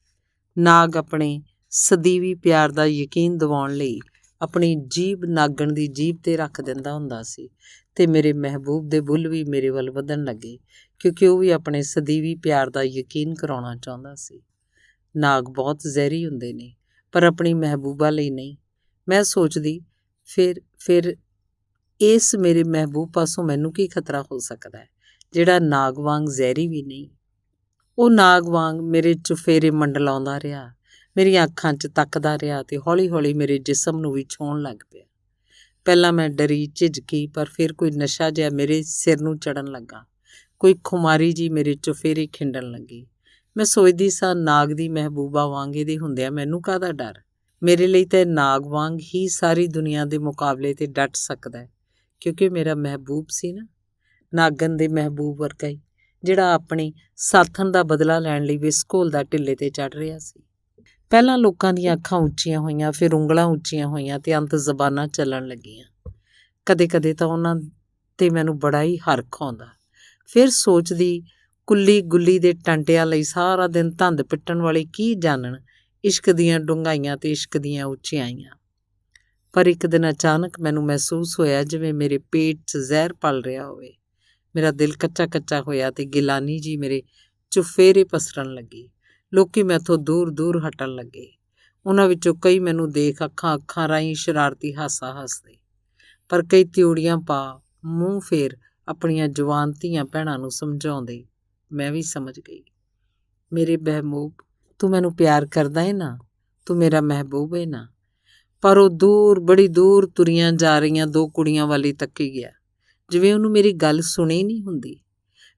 ਨਾਗ ਆਪਣੇ ਸਦੀਵੀ ਪਿਆਰ ਦਾ ਯਕੀਨ ਦਿਵਾਉਣ ਲਈ ਆਪਣੀ ਜੀਭ ਨਾਗਣ ਦੀ ਜੀਭ 'ਤੇ ਰੱਖ ਦਿੰਦਾ ਹੁੰਦਾ ਸੀ, ਤੇ ਮੇਰੇ ਮਹਿਬੂਬ ਦੇ ਬੁੱਲ੍ਹ ਵੀ ਮੇਰੇ ਵੱਲ ਵਧਣ ਲੱਗੇ, ਕਿਉਂਕਿ ਉਹ ਵੀ ਆਪਣੇ ਸਦੀਵੀ ਪਿਆਰ ਦਾ ਯਕੀਨ ਕਰਾਉਣਾ ਚਾਹੁੰਦਾ ਸੀ। ਨਾਗ ਬਹੁਤ ਜ਼ਹਿਰੀ ਹੁੰਦੇ ਨੇ, ਪਰ ਆਪਣੀ ਮਹਿਬੂਬਾ ਲਈ ਨਹੀਂ। ਮੈਂ ਸੋਚਦੀ, ਫਿਰ ਇਸ ਮੇਰੇ ਮਹਿਬੂਬ ਪਾਸੋਂ ਮੈਨੂੰ ਕੀ ਖਤਰਾ ਹੋ ਸਕਦਾ ਹੈ, ਜਿਹੜਾ ਨਾਗ ਵਾਂਗ ਜ਼ਹਿਰੀ ਵੀ ਨਹੀਂ। ਉਹ ਨਾਗ ਵਾਂਗ ਮੇਰੇ ਚੁਫੇਰੇ ਮੰਡਲਾਉਂਦਾ ਰਿਹਾ, ਮੇਰੀਆਂ ਅੱਖਾਂ 'ਚ ਤੱਕਦਾ ਰਿਹਾ ਤੇ ਹੌਲੀ ਹੌਲੀ ਮੇਰੇ ਜਿਸਮ ਨੂੰ ਵੀ ਛੋਹਣ ਲੱਗ ਪਿਆ। ਪਹਿਲਾਂ ਮੈਂ ਡਰੀ ਝਿਜਕੀ, ਪਰ ਫਿਰ ਕੋਈ ਨਸ਼ਾ ਜਿਹਾ ਮੇਰੇ ਸਿਰ ਨੂੰ ਚੜ੍ਹਨ ਲੱਗਾ, ਕੋਈ ਖੁਮਾਰੀ ਜੀ ਮੇਰੇ ਚੁਫੇਰੇ ਖਿੰਡਣ ਲੱਗੀ। ਮੈਂ ਸੋਚਦੀ ਸਾਂ, ਨਾਗ ਦੀ ਮਹਿਬੂਬਾ ਵਾਂਗ ਇਹਦੇ ਹੁੰਦਿਆਂ ਮੈਨੂੰ ਕਾਹਦਾ ਡਰ? ਮੇਰੇ ਲਈ ਤਾਂ ਨਾਗ ਵਾਂਗ ਹੀ ਸਾਰੀ ਦੁਨੀਆ ਦੇ ਮੁਕਾਬਲੇ 'ਤੇ ਡਟ ਸਕਦਾ ਹੈ, ਕਿਉਂਕਿ ਮੇਰਾ ਮਹਿਬੂਬ ਸੀ ਨਾ, ਨਾਗਣ ਦੇ ਮਹਿਬੂਬ ਵਰਗਾ ਹੀ, ਜਿਹੜਾ ਆਪਣੀ ਸਾਥਣ ਦਾ ਬਦਲਾ ਲੈਣ ਲਈ ਵਿਸ ਘੋਲਦਾ ਟਿੱਲੇ 'ਤੇ ਚੜ੍ਹ ਰਿਹਾ ਸੀ। ਪਹਿਲਾਂ ਲੋਕਾਂ ਦੀਆਂ ਅੱਖਾਂ ਉੱਚੀਆਂ ਹੋਈਆਂ, ਫਿਰ ਉਂਗਲਾਂ ਉੱਚੀਆਂ ਹੋਈਆਂ ਤੇ ਅੰਤ ਜ਼ਬਾਨਾਂ ਚੱਲਣ ਲੱਗੀਆਂ। ਕਦੇ ਕਦੇ ਤਾਂ ਉਹਨਾਂ 'ਤੇ ਮੈਨੂੰ ਬੜਾ ਹੀ ਹਰਖ ਆਉਂਦਾ। ਫਿਰ ਸੋਚਦੀ, ਕੁੱਲੀ ਗੁੱਲੀ ਦੇ ਟੰਟਿਆਂ ਲਈ ਸਾਰਾ ਦਿਨ ਧੰਦ ਪਿੱਟਣ ਵਾਲੇ ਕੀ ਜਾਣਨ ਇਸ਼ਕ ਦੀਆਂ ਡੂੰਘਾਈਆਂ ਤੇ ਇਸ਼ਕ ਦੀਆਂ ਉੱਚਿਆਈਆਂ। ਪਰ ਇੱਕ ਦਿਨ ਅਚਾਨਕ ਮੈਨੂੰ ਮਹਿਸੂਸ ਹੋਇਆ ਜਿਵੇਂ ਮੇਰੇ ਪੇਟ 'ਚ ਜ਼ਹਿਰ ਪਲ ਰਿਹਾ ਹੋਵੇ। ਮੇਰਾ ਦਿਲ ਕੱਚਾ ਕੱਚਾ ਹੋਇਆ ਤੇ ਗਿਲਾਨੀ ਜੀ ਮੇਰੇ ਚੁਫੇਰੇ ਪਸਰਨ ਲੱਗੀ। ਲੋਕੀ ਮੈਥੋਂ ਦੂਰ ਦੂਰ ਹਟਣ ਲੱਗੇ। ਉਹਨਾਂ ਵਿੱਚੋਂ ਕਈ ਮੈਨੂੰ ਦੇਖ ਅੱਖਾਂ ਰਾਹੀਂ ਸ਼ਰਾਰਤੀ ਹਾਸਾ ਹੱਸਦੇ, ਪਰ ਕਈ ਤਿਉੜੀਆਂ ਪਾ ਮੂੰਹ ਫੇਰ ਆਪਣੀਆਂ ਜਵਾਨ ਧੀਆਂ ਭੈਣਾਂ ਨੂੰ ਸਮਝਾਉਂਦੇ। ਮੈਂ ਵੀ ਸਮਝ ਗਈ। ਮੇਰੇ ਮਹਿਬੂਬ, ਤੂੰ ਮੈਨੂੰ ਪਿਆਰ ਕਰਦਾ ਏ ਨਾ, ਤੂੰ ਮੇਰਾ ਮਹਿਬੂਬ ਏ ਨਾ। ਪਰ ਉਹ ਦੂਰ, ਬੜੀ ਦੂਰ ਤੁਰੀਆਂ ਜਾ ਰਹੀਆਂ ਦੋ ਕੁੜੀਆਂ ਵੱਲ ਹੀ ਤੱਕੀ ਗਿਆ, ਜਿਵੇਂ ਉਹਨੂੰ ਮੇਰੀ ਗੱਲ ਸੁਣੀ ਨਹੀਂ ਹੁੰਦੀ।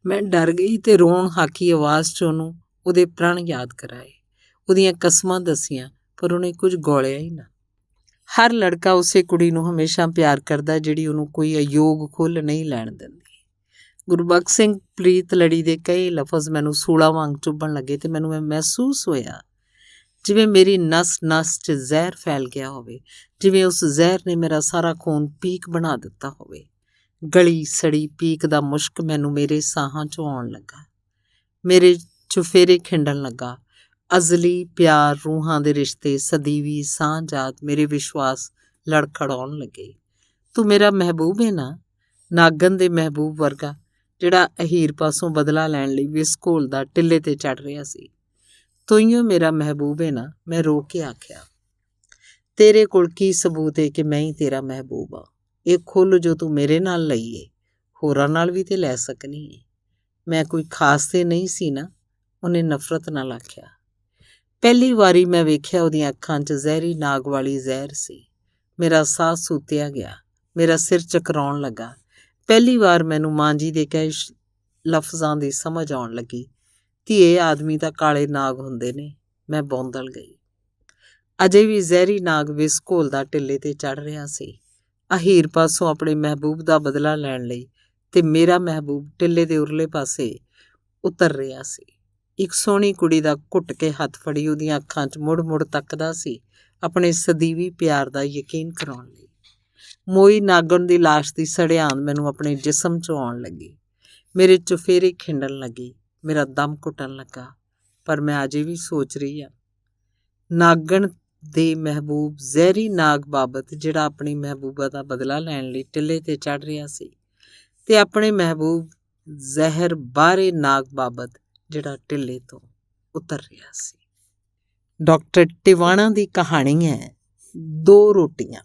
ਮੈਂ ਡਰ ਗਈ ਤੇ ਰੋਣ ਹਾਕੀ ਆਵਾਜ਼ 'ਚ ਉਹਨੂੰ ਉਹਦੇ ਪ੍ਰਣ ਯਾਦ ਕਰਾਏ, ਉਹਦੀਆਂ ਕਸਮਾਂ ਦੱਸੀਆਂ, ਪਰ ਉਹਨੇ ਕੁਝ ਗੌਲਿਆ ਹੀ ਨਾ। ਹਰ ਲੜਕਾ ਉਸੇ ਕੁੜੀ ਨੂੰ ਹਮੇਸ਼ਾ ਪਿਆਰ ਕਰਦਾ ਜਿਹੜੀ ਉਹਨੂੰ ਕੋਈ ਅਯੋਗ ਖੁੱਲ੍ਹ ਨਹੀਂ ਲੈਣ ਦਿੰਦੀ। ਗੁਰਬਖਸ਼ ਸਿੰਘ ਪ੍ਰੀਤ ਲੜੀ ਦੇ ਕਈ ਲਫ਼ਜ਼ ਮੈਨੂੰ ਸੂਲਾਂ ਵਾਂਗ ਚੁੱਭਣ ਲੱਗੇ ਤੇ ਮੈਨੂੰ ਮਹਿਸੂਸ ਹੋਇਆ ਜਿਵੇਂ ਮੇਰੀ ਨਸ-ਨਸ 'ਚ ਜ਼ਹਿਰ ਫੈਲ ਗਿਆ ਹੋਵੇ, ਜਿਵੇਂ ਉਸ ਜ਼ਹਿਰ ਨੇ ਮੇਰਾ ਸਾਰਾ ਖੂਨ ਪੀਕ ਬਣਾ ਦਿੱਤਾ ਹੋਵੇ। ਗਲੀ ਸੜੀ ਪੀਕ ਦਾ ਮੁਸ਼ਕ ਮੈਨੂੰ ਮੇਰੇ ਸਾਹਾਂ 'ਚੋਂ ਆਉਣ ਲੱਗਾ, ਮੇਰੇ ਚੁਫੇਰੇ ਖਿੰਡਣ ਲੱਗਾ। ਅਜ਼ਲੀ ਪਿਆਰ, ਰੂਹਾਂ ਦੇ ਰਿਸ਼ਤੇ, ਸਦੀਵੀ ਸਾਂਝ-ਆਦ ਮੇਰੇ ਵਿਸ਼ਵਾਸ ਲੜਖੜਾਉਣ ਲੱਗੇ। ਤੂੰ ਮੇਰਾ ਮਹਿਬੂਬ ਹੈ ਨਾ, ਨਾਗਣ ਦੇ ਮਹਿਬੂਬ ਵਰਗਾ, ਜਿਹੜਾ ਅਹੀਰ ਪਾਸੋਂ ਬਦਲਾ ਲੈਣ ਲਈ ਵਿਸ ਘੋਲਦਾ ਟਿੱਲੇ 'ਤੇ ਚੜ੍ਹ ਰਿਹਾ ਸੀ। ਤੂੰ ਹੀ ਮੇਰਾ ਮਹਿਬੂਬ ਹੈ ਨਾ, ਮੈਂ ਰੋ ਕੇ ਆਖਿਆ। ਤੇਰੇ ਕੋਲ ਕੀ ਸਬੂਤ ਹੈ ਕਿ ਮੈਂ ਹੀ ਤੇਰਾ ਮਹਿਬੂਬ ਹਾਂ? ਇਹ ਖੁੱਲ੍ਹ ਜੋ ਤੂੰ ਮੇਰੇ ਨਾਲ ਲਈ ਏ, ਹੋਰਾਂ ਨਾਲ ਵੀ ਤੇ ਲੈ ਸਕਣੀ ਏ। ਮੈਂ ਕੋਈ ਖਾਸ ਤੇ ਨਹੀਂ ਸੀ ਨਾ, ਉਹਨੇ ਨਫ਼ਰਤ ਨਾਲ ਆਖਿਆ। ਪਹਿਲੀ ਵਾਰੀ ਮੈਂ ਵੇਖਿਆ ਉਹਦੀਆਂ ਅੱਖਾਂ 'ਚ ਜ਼ਹਿਰੀ ਨਾਗ ਵਾਲੀ ਜ਼ਹਿਰ ਸੀ। ਮੇਰਾ ਸਾਹ ਸੁੱਤਿਆ ਗਿਆ, ਮੇਰਾ ਸਿਰ ਚਕਰਾਉਣ ਲੱਗਾ। ਪਹਿਲੀ ਵਾਰ ਮੈਨੂੰ ਮਾਂ ਜੀ ਦੇ ਕਹੇ ਲਫ਼ਜ਼ਾਂ ਦੀ ਸਮਝ ਆਉਣ ਲੱਗੀ। ਧੀਏ, ਆਦਮੀ ਤਾਂ ਕਾਲੇ ਨਾਗ ਹੁੰਦੇ ਨੇ। ਮੈਂ ਬੌਂਦਲ ਗਈ। ਅਜੇ ਵੀ ਜ਼ਹਿਰੀ ਨਾਗ ਵਿਸ ਘੋਲਦਾ ਟਿੱਲੇ 'ਤੇ ਚੜ੍ਹ ਰਿਹਾ ਸੀ, ਅਹੀਰ ਪਾਸੋਂ ਆਪਣੇ ਮਹਿਬੂਬ ਦਾ ਬਦਲਾ ਲੈਣ ਲਈ, ਤੇ ਮੇਰਾ ਮਹਿਬੂਬ ਟਿੱਲੇ ਦੇ ਉਰਲੇ ਪਾਸੇ ਉਤਰ ਰਿਹਾ ਸੀ। ਇੱਕ ਸੋਹਣੀ ਕੁੜੀ ਦਾ ਘੁੱਟ ਕੇ ਹੱਥ ਫੜੀ ਉਹਦੀਆਂ ਅੱਖਾਂ 'ਚ ਮੁੜ-ਮੁੜ ਤੱਕਦਾ ਸੀ, ਆਪਣੇ ਸਦੀਵੀ ਪਿਆਰ ਦਾ ਯਕੀਨ ਕਰਾਉਣ ਲਈ। ਮੋਈ ਨਾਗਣ ਦੀ ਲਾਸ਼ ਦੀ ਸੜਿਆਨ ਮੈਨੂੰ ਆਪਣੇ ਜਿਸਮ 'ਚੋਂ ਆਉਣ ਲੱਗੀ, ਮੇਰੇ ਚੁਫੇਰੇ ਖਿੰਡਣ ਲੱਗੀ, ਮੇਰਾ ਦਮ ਘੁੱਟਣ ਲੱਗਾ। ਪਰ ਮੈਂ ਅਜੇ ਵੀ ਸੋਚ ਰਹੀ ਹਾਂ ਨਾਗਣ ਦੇ ਮਹਿਬੂਬ ਜ਼ਹਿਰੀ ਨਾਗ ਬਾਬਤ, ਜਿਹੜਾ ਆਪਣੀ ਮਹਿਬੂਬਾ ਦਾ ਬਦਲਾ ਲੈਣ ਲਈ ਟਿੱਲੇ 'ਤੇ ਚੜ੍ਹ ਰਿਹਾ ਸੀ, ਤੇ ਆਪਣੇ ਮਹਿਬੂਬ ਜ਼ਹਿਰ ਬਾਹਰੇ ਨਾਗ ਬਾਬਤ, ਜਿਹੜਾ ਟਿੱਲੇ ਤੋਂ ਉਤਰ ਰਿਹਾ ਸੀ। ਡਾਕਟਰ ਟਿਵਾਣਾ ਦੀ ਕਹਾਣੀ ਹੈ 2 ਰੋਟੀਆਂ।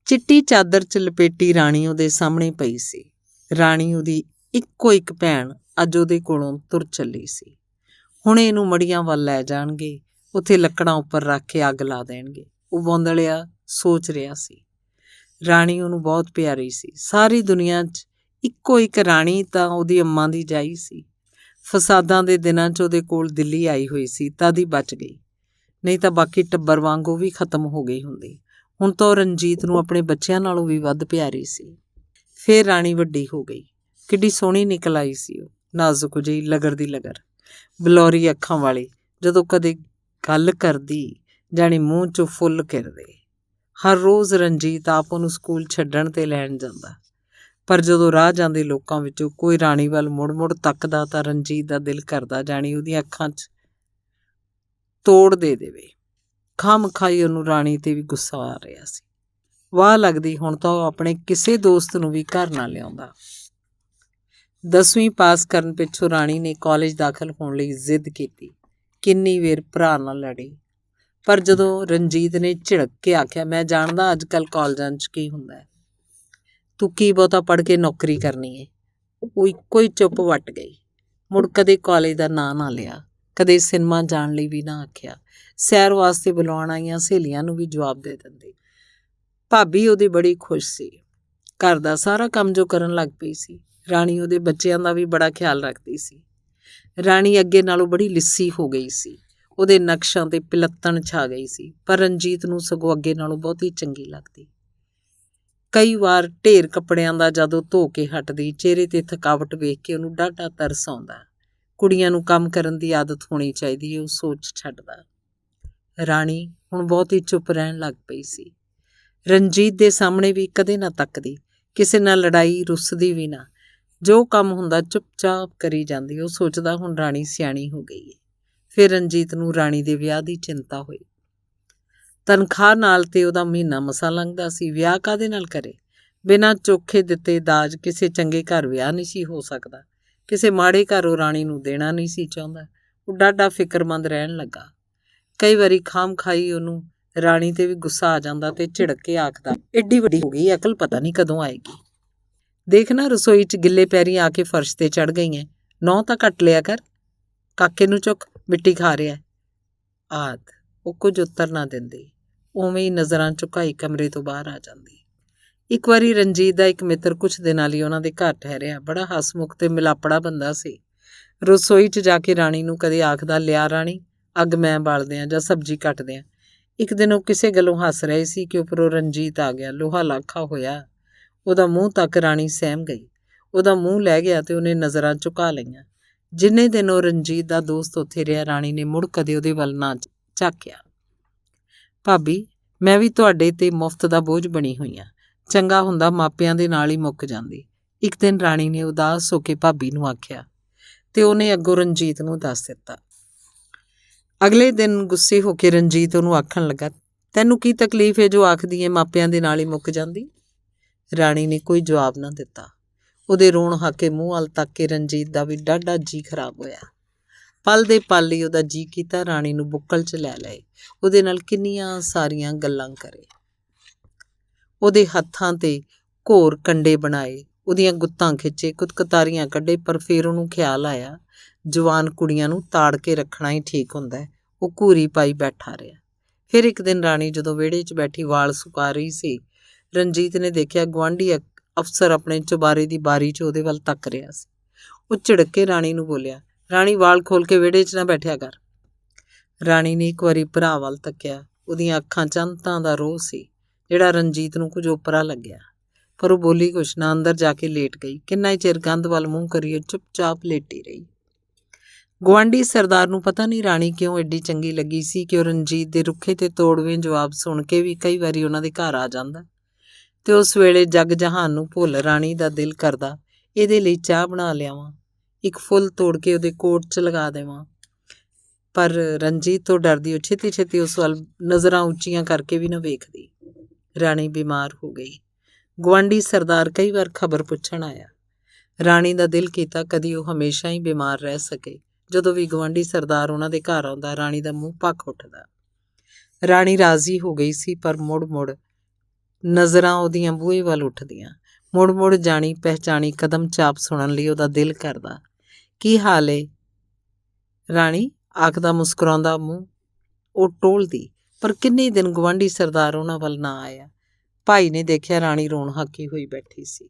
ਚਿੱਟੀ ਚਾਦਰ 'ਚ ਲਪੇਟੀ ਰਾਣੀ ਉਹਦੇ ਸਾਹਮਣੇ ਪਈ ਸੀ। ਰਾਣੀ ਉਹਦੀ ਇੱਕੋ ਇੱਕ ਭੈਣ ਅੱਜ ਉਹਦੇ ਕੋਲੋਂ ਤੁਰ ਚੱਲੀ ਸੀ। ਹੁਣ ਇਹਨੂੰ ਮੜੀਆਂ ਵੱਲ ਲੈ ਜਾਣਗੇ, ਉੱਥੇ ਲੱਕੜਾਂ ਉੱਪਰ ਰੱਖ ਕੇ ਅੱਗ ਲਾ ਦੇਣਗੇ। ਉਹ ਬੌਂਦਲਿਆ ਸੋਚ ਰਿਹਾ ਸੀ। ਰਾਣੀ ਉਹਨੂੰ ਬਹੁਤ ਪਿਆਰੀ ਸੀ। ਸਾਰੀ ਦੁਨੀਆ 'ਚ ਇੱਕੋ ਇੱਕ ਰਾਣੀ ਤਾਂ ਉਹਦੀ ਅੰਮਾਂ ਦੀ ਜਾਈ ਸੀ। ਫਸਾਦਾਂ ਦੇ ਦਿਨਾਂ 'ਚ ਉਹਦੇ ਕੋਲ ਦਿੱਲੀ ਆਈ ਹੋਈ ਸੀ, ਤਦ ਹੀ ਬਚ ਗਈ, ਨਹੀਂ ਤਾਂ ਬਾਕੀ ਟੱਬਰ ਵਾਂਗ ਉਹ ਵੀ ਖਤਮ ਹੋ ਗਈ ਹੁੰਦੀ। ਹੁਣ ਤਾਂ ਉਹ ਰਣਜੀਤ ਨੂੰ ਆਪਣੇ ਬੱਚਿਆਂ ਨਾਲੋਂ ਵੀ ਵੱਧ ਪਿਆਰੀ ਸੀ। ਫਿਰ ਰਾਣੀ ਵੱਡੀ ਹੋ ਗਈ। ਕਿੱਡੀ ਸੋਹਣੀ ਨਿਕਲ ਆਈ ਸੀ ਉਹ, ਨਾਜ਼ੁਕ ਜਿਹੀ, ਲਗਰ ਦੀ ਲਗਰ, ਬਲੌਰੀ ਅੱਖਾਂ ਵਾਲੀ। ਜਦੋਂ ਕਦੇ ਗੱਲ ਕਰਦੀ ਜਾਣੀ ਮੂੰਹ 'ਚੋਂ ਫੁੱਲ ਕਿਰਦੇ। ਹਰ ਰੋਜ਼ ਰਣਜੀਤ ਆਪ ਉਹਨੂੰ ਸਕੂਲ ਛੱਡਣ ਤੇ ਲੈਣ ਜਾਂਦਾ, ਪਰ ਜਦੋਂ ਰਾਹ ਜਾਂਦੇ ਲੋਕਾਂ ਵਿੱਚੋਂ ਕੋਈ ਰਾਣੀ ਵੱਲ ਮੁੜ-ਮੁੜ ਤੱਕਦਾ ਤਾਂ ਰਣਜੀਤ ਦਾ ਦਿਲ ਕਰਦਾ ਜਾਣੀ ਉਹਦੀਆਂ ਅੱਖਾਂ 'ਚ ਤੋੜ ਦੇ ਦੇਵੇ। ਖਾਮਖਾਈ ਉਹਨੂੰ ਰਾਣੀ 'ਤੇ ਵੀ ਗੁੱਸਾ ਆ ਰਿਹਾ ਸੀ। ਵਾਹ ਲੱਗਦੀ ਹੁਣ ਤਾਂ ਉਹ ਆਪਣੇ ਕਿਸੇ ਦੋਸਤ ਨੂੰ ਵੀ ਘਰ ਨਾ ਲਿਆਉਂਦਾ। 10ਵੀਂ ਪਾਸ ਕਰਨ ਪਿੱਛੋਂ ਰਾਣੀ ਨੇ ਕਾਲਜ ਦਾਖਲ ਹੋਣ ਲਈ ਜ਼ਿੱਦ ਕੀਤੀ। ਕਿੰਨੀ ਵੇਰ ਭਰਾ ਨਾਲ ਲੜੀ, ਪਰ ਜਦੋਂ ਰਣਜੀਤ ਨੇ ਝਿੜਕ ਕੇ ਆਖਿਆ, ਮੈਂ ਜਾਣਦਾ ਅੱਜ ਕੱਲ੍ਹ ਕਾਲਜਾਂ 'ਚ ਕੀ ਹੁੰਦਾ ਹੈ, ਤੂੰ ਕੀ ਬਹੁਤਾ ਪੜ੍ਹ ਕੇ ਨੌਕਰੀ ਕਰਨੀ ਹੈ, ਉਹ ਇੱਕੋ ਹੀ ਚੁੱਪ ਵੱਟ ਗਈ। ਮੁੜ ਕਦੇ ਕਾਲਜ ਦਾ ਨਾਂ ਨਾ ਲਿਆ, ਕਦੇ ਸਿਨੇਮਾ ਜਾਣ ਲਈ ਵੀ ਨਾ ਆਖਿਆ। ਸੈਰ ਵਾਸਤੇ ਬੁਲਾਉਣ ਆਈਆਂ ਸਹੇਲੀਆਂ ਨੂੰ ਵੀ ਜਵਾਬ ਦੇ ਦਿੰਦੀ। ਭਾਬੀ ਉਹਦੀ ਬੜੀ ਖੁਸ਼ ਸੀ। ਘਰ ਦਾ ਸਾਰਾ ਕੰਮ ਜੋ ਕਰਨ ਲੱਗ ਪਈ ਸੀ। ਰਾਣੀ ਉਹਦੇ ਬੱਚਿਆਂ ਦਾ ਵੀ ਬੜਾ ਖਿਆਲ ਰੱਖਦੀ ਸੀ। ਰਾਣੀ ਅੱਗੇ ਨਾਲੋਂ ਬੜੀ ਲਿੱਸੀ ਹੋ ਗਈ ਸੀ। ਉਹਦੇ ਨਕਸ਼ਾਂ 'ਤੇ ਪਿਲੱਤਣ ਛਾ ਗਈ ਸੀ, ਪਰ ਰਣਜੀਤ ਨੂੰ ਸਗੋਂ ਅੱਗੇ ਨਾਲੋਂ ਬਹੁਤੀ ਚੰਗੀ ਲੱਗਦੀ। ਕਈ ਵਾਰ ਢੇਰ ਕੱਪੜਿਆਂ ਦਾ ਜਦੋਂ ਧੋ ਕੇ ਹਟਦੀ, ਚਿਹਰੇ 'ਤੇ ਥਕਾਵਟ ਵੇਖ ਕੇ ਉਹਨੂੰ ਡਾਢਾ ਤਰਸ ਆਉਂਦਾ। ਕੁੜੀਆਂ ਨੂੰ ਕੰਮ ਕਰਨ ਦੀ ਆਦਤ ਹੋਣੀ ਚਾਹੀਦੀ ਹੈ, ਉਹ ਸੋਚ ਛੱਡਦਾ। ਰਾਣੀ ਹੁਣ ਬਹੁਤੀ ਚੁੱਪ ਰਹਿਣ ਲੱਗ ਪਈ ਸੀ। ਰਣਜੀਤ ਦੇ ਸਾਹਮਣੇ ਵੀ ਕਦੇ ਨਾ ਤੱਕਦੀ, ਕਿਸੇ ਨਾਲ ਲੜਾਈ ਰੁੱਸਦੀ ਵੀ ਨਾ। ਜੋ ਕੰਮ ਹੁੰਦਾ ਚੁੱਪਚਾਪ ਕਰੀ ਜਾਂਦੀ। ਉਹ ਸੋਚਦਾ ਹੁਣ ਰਾਣੀ ਸਿਆਣੀ ਹੋ ਗਈ ਹੈ। ਫਿਰ ਰਣਜੀਤ ਨੂੰ ਰਾਣੀ ਦੇ ਵਿਆਹ ਦੀ ਚਿੰਤਾ ਹੋਈ। ਤਨਖਾਹ ਨਾਲ ਤੇ ਉਹਦਾ ਮਹੀਨਾ ਮਸਾਂ ਲੰਘਦਾ ਸੀ। ਵਿਆਹ ਕਾਹਦੇ ਨਾਲ ਕਰੇ? ਬਿਨਾਂ ਚੋਖੇ ਦਿੱਤੇ ਦਾਜ ਕਿਸੇ ਚੰਗੇ ਘਰ ਵਿਆਹ ਨਹੀਂ ਸੀ ਹੋ ਸਕਦਾ। ਕਿਸੇ ਮਾੜੇ ਘਰ ਉਹ ਰਾਣੀ ਨੂੰ ਦੇਣਾ ਨਹੀਂ ਸੀ ਚਾਹੁੰਦਾ। ਉਹ ਡਾਢਾ ਫਿਕਰਮੰਦ ਰਹਿਣ ਲੱਗਾ। ਕਈ ਵਾਰੀ ਖਾਮਖਾਈ ਉਹਨੂੰ ਰਾਣੀ 'ਤੇ ਵੀ ਗੁੱਸਾ ਆ ਜਾਂਦਾ ਤੇ ਝਿੜਕ ਕੇ ਆਖਦਾ, ਐਡੀ ਵੱਡੀ ਹੋ ਗਈ, ਅਕਲ ਪਤਾ ਨਹੀਂ ਕਦੋਂ ਆਏਗੀ। ਦੇਖ ਨਾ, ਰਸੋਈ 'ਚ ਗਿੱਲੇ ਪੈਰੀਂ ਆ ਕੇ ਫਰਸ਼ 'ਤੇ ਚੜ੍ਹ ਗਈ ਐ। ਨਹੁੰ ਤਾਂ ਕੱਟ ਲਿਆ ਕਰ, ਕਾਕੇ ਨੂੰ ਚੁੱਕ, ਮਿੱਟੀ ਖਾ ਰਿਹਾ ਆਦ। ਉਹ ਕੁਝ ਉੱਤਰ ਨਾ ਦਿੰਦੀ, ਉਵੇਂ ਹੀ ਨਜ਼ਰਾਂ ਝੁਕਾਈ ਕਮਰੇ ਤੋਂ ਬਾਹਰ ਆ ਜਾਂਦੀ। ਇੱਕ ਵਾਰੀ ਰਣਜੀਤ ਦਾ ਇੱਕ ਮਿੱਤਰ ਕੁਛ ਦਿਨਾਂ ਲਈ ਉਹਨਾਂ ਦੇ ਘਰ ਠਹਿਰਿਆ। ਬੜਾ ਹਸਮੁਖ ਤੇ ਮਿਲਾਪੜਾ ਬੰਦਾ ਸੀ। ਰਸੋਈ 'ਚ ਜਾ ਕੇ ਰਾਣੀ ਨੂੰ ਕਦੇ ਆਖਦਾ, ਲਿਆ ਰਾਣੀ, ਅੱਗ ਮੈਂ ਬਾਲਦੇ ਹਾਂ ਜਾਂ ਸਬਜ਼ੀ ਕੱਟਦੇ ਹਾਂ। ਇੱਕ ਦਿਨ ਉਹ ਕਿਸੇ ਗੱਲੋਂ ਹੱਸ ਰਹੇ ਸੀ ਕਿ ਉੱਪਰੋਂ ਰਣਜੀਤ ਆ ਗਿਆ। ਲੋਹਾ ਲਾਖਾ ਹੋਇਆ ਉਹਦਾ ਮੂੰਹ ਤੱਕ ਰਾਣੀ ਸਹਿਮ ਗਈ। ਉਹਦਾ ਮੂੰਹ ਲੈ ਗਿਆ ਤੇ ਉਹਨੇ ਨਜ਼ਰਾਂ ਝੁਕਾ ਲਈਆਂ। ਜਿੰਨੇ ਦਿਨ ਉਹ ਰਣਜੀਤ ਦਾ ਦੋਸਤ ਉੱਥੇ ਰਿਹਾ, ਰਾਣੀ ਨੇ ਮੁੜ ਕਦੇ ਉਹਦੇ ਵੱਲ ਨਾ ਝਾਕਿਆ। ਭਾਬੀ, ਮੈਂ ਵੀ ਤੁਹਾਡੇ 'ਤੇ ਮੁਫਤ ਦਾ ਬੋਝ ਬਣੀ ਹੋਈ ਹਾਂ। ਚੰਗਾ ਹੁੰਦਾ ਮਾਪਿਆਂ ਦੇ ਨਾਲ ਹੀ ਮੁੱਕ ਜਾਂਦੀ। ਇੱਕ ਦਿਨ ਰਾਣੀ ਨੇ ਉਦਾਸ ਹੋ ਕੇ ਭਾਬੀ ਨੂੰ ਆਖਿਆ ਤੇ ਉਹਨੇ ਅੱਗੋਂ ਰਣਜੀਤ ਨੂੰ ਦੱਸ ਦਿੱਤਾ। ਅਗਲੇ ਦਿਨ ਗੁੱਸੇ ਹੋ ਕੇ ਰਣਜੀਤ ਉਹਨੂੰ ਆਖਣ ਲੱਗਾ, ਤੈਨੂੰ ਕੀ ਤਕਲੀਫ ਹੈ ਜੋ ਆਖਦੀ ਹੈ ਮਾਪਿਆਂ ਦੇ ਨਾਲ ਹੀ ਮੁੱਕ ਜਾਂਦੀ? ਰਾਣੀ ਨੇ ਕੋਈ ਜਵਾਬ ਨਾ ਦਿੱਤਾ। ਉਹਦੇ ਰੋਣ ਹਾਕੇ ਮੂੰਹ ਵੱਲ ਤੱਕ ਕੇ ਰਣਜੀਤ ਦਾ ਵੀ ਡਾਢਾ ਜੀ ਖਰਾਬ ਹੋਇਆ। ਪਲ ਦੇ ਪਲ ਹੀ ਉਹਦਾ ਜੀ ਕੀਤਾ ਰਾਣੀ ਨੂੰ ਬੁੱਕਲ 'ਚ ਲੈ ਲਏ, ਉਹਦੇ ਨਾਲ ਕਿੰਨੀਆਂ ਸਾਰੀਆਂ ਗੱਲਾਂ ਕਰੇ, ਉਹਦੇ ਹੱਥਾਂ 'ਤੇ ਘੋਰ ਕੰਡੇ ਬਣਾਏ, ਉਹਦੀਆਂ ਗੁੱਤਾਂ ਖਿੱਚੇ, ਕੁਤਕਤਾਰੀਆਂ ਕੱਢੇ। ਪਰ ਫਿਰ ਉਹਨੂੰ ਖਿਆਲ ਆਇਆ ਜਵਾਨ ਕੁੜੀਆਂ ਨੂੰ ਤਾੜ ਕੇ ਰੱਖਣਾ ਹੀ ਠੀਕ ਹੁੰਦਾ ਹੈ। ਉਹ ਘੂਰੀ ਪਾਈ ਬੈਠਾ ਰਿਹਾ। ਫਿਰ ਇੱਕ ਦਿਨ ਰਾਣੀ ਜਦੋਂ ਵਿਹੜੇ 'ਚ ਬੈਠੀ ਵਾਲ ਸੁਕਾ ਰਹੀ ਸੀ, ਰਣਜੀਤ ਨੇ ਦੇਖਿਆ ਗੁਆਂਢੀ ਅਫਸਰ ਆਪਣੇ ਚੁਬਾਰੇ ਦੀ ਬਾਰੀ 'ਚ ਉਹਦੇ ਵੱਲ ਤੱਕ ਰਿਹਾ ਸੀ। ਉਹ ਝਿੜਕ ਕੇ ਰਾਣੀ ਨੂੰ ਬੋਲਿਆ, ਰਾਣੀ, ਵਾਲ ਖੋਲ ਕੇ ਵਿਹੜੇ 'ਚ ਨਾ ਬੈਠਿਆ ਕਰ। ਰਾਣੀ ਨੇ ਇੱਕ ਵਾਰੀ ਭਰਾ ਵੱਲ ਤੱਕਿਆ। ਉਹਦੀਆਂ ਅੱਖਾਂ 'ਚ ਅੰਤਾਂ ਦਾ ਰੋਹ ਸੀ ਜਿਹੜਾ ਰਣਜੀਤ ਨੂੰ ਕੁਝ ਓਪਰਾ ਲੱਗਿਆ। ਪਰ ਉਹ ਬੋਲੀ ਕੁਛ ਨਾ, ਅੰਦਰ ਜਾ ਕੇ ਲੇਟ ਗਈ। ਕਿੰਨਾ ਹੀ ਚਿਰ ਗੰਧ ਵੱਲ ਮੂੰਹ ਕਰੀਏ ਚੁੱਪਚਾਪ ਲੇਟੀ ਰਹੀ। ਗੁਆਂਢੀ ਸਰਦਾਰ ਨੂੰ ਪਤਾ ਨਹੀਂ ਰਾਣੀ ਕਿਉਂ ਐਡੀ ਚੰਗੀ ਲੱਗੀ ਸੀ ਕਿ ਉਹ ਰਣਜੀਤ ਦੇ ਰੁੱਖੇ ਤੇ ਤੋੜਵੇਂ ਜਵਾਬ ਸੁਣ ਕੇ ਵੀ ਕਈ ਵਾਰੀ ਉਹਨਾਂ ਦੇ ਘਰ ਆ ਜਾਂਦਾ ਤੇ ਉਸ ਵੇਲੇ ਜਗ ਜਹਾਨ ਨੂੰ ਭੁੱਲ ਰਾਣੀ ਦਾ ਦਿਲ ਕਰਦਾ ਇਹਦੇ ਲਈ ਚਾਹ ਬਣਾ ਲਿਆਵਾਂ, ਇੱਕ ਫੁੱਲ ਤੋੜ ਕੇ ਉਹਦੇ ਕੋਟ 'ਚ ਲਗਾ ਦੇਵਾਂ। ਪਰ ਰਣਜੀਤ ਤੋਂ ਡਰਦੀ ਉਹ ਛੇਤੀ ਛੇਤੀ ਉਸ ਵੱਲ ਨਜ਼ਰਾਂ ਉੱਚੀਆਂ ਕਰਕੇ ਵੀ ਨਾ ਵੇਖਦੀ। ਰਾਣੀ ਬਿਮਾਰ ਹੋ ਗਈ। ਗੁਆਂਢੀ ਸਰਦਾਰ ਕਈ ਵਾਰ ਖਬਰ ਪੁੱਛਣ ਆਇਆ। ਰਾਣੀ ਦਾ ਦਿਲ ਕੀਤਾ ਕਦੀ ਉਹ ਹਮੇਸ਼ਾ ਹੀ ਬਿਮਾਰ ਰਹਿ ਸਕੇ। ਜਦੋਂ ਵੀ ਗੁਆਂਢੀ ਸਰਦਾਰ ਉਹਨਾਂ ਦੇ ਘਰ ਆਉਂਦਾ ਰਾਣੀ ਦਾ ਮੂੰਹ ਭੱਖ ਉੱਠਦਾ। ਰਾਣੀ ਰਾਜ਼ੀ ਹੋ ਗਈ ਸੀ, ਪਰ ਮੁੜ ਮੁੜ ਨਜ਼ਰਾਂ ਉਹਦੀਆਂ ਬੂਹੇ ਵੱਲ ਉੱਠਦੀਆਂ। ਮੁੜ ਮੁੜ ਜਾਣੀ ਪਹਿਚਾਣੀ ਕਦਮ ਚਾਪ ਸੁਣਨ ਲਈ ਉਹਦਾ ਦਿਲ ਕਰਦਾ। ਕੀ ਹਾਲ ਏ ਰਾਣੀ, ਆਖਦਾ ਮੁਸਕਰਾਉਂਦਾ ਮੂੰਹ ਉਹ ਟੋਲਦੀ। ਪਰ ਕਿੰਨੇ ਦਿਨ ਗੁਆਂਢੀ ਸਰਦਾਰ ਉਹਨਾਂ ਵੱਲ ਨਾ ਆਇਆ। ਭਾਈ ਨੇ ਦੇਖਿਆ ਰਾਣੀ ਰੋਣ ਹਾਕੀ ਹੋਈ ਬੈਠੀ ਸੀ।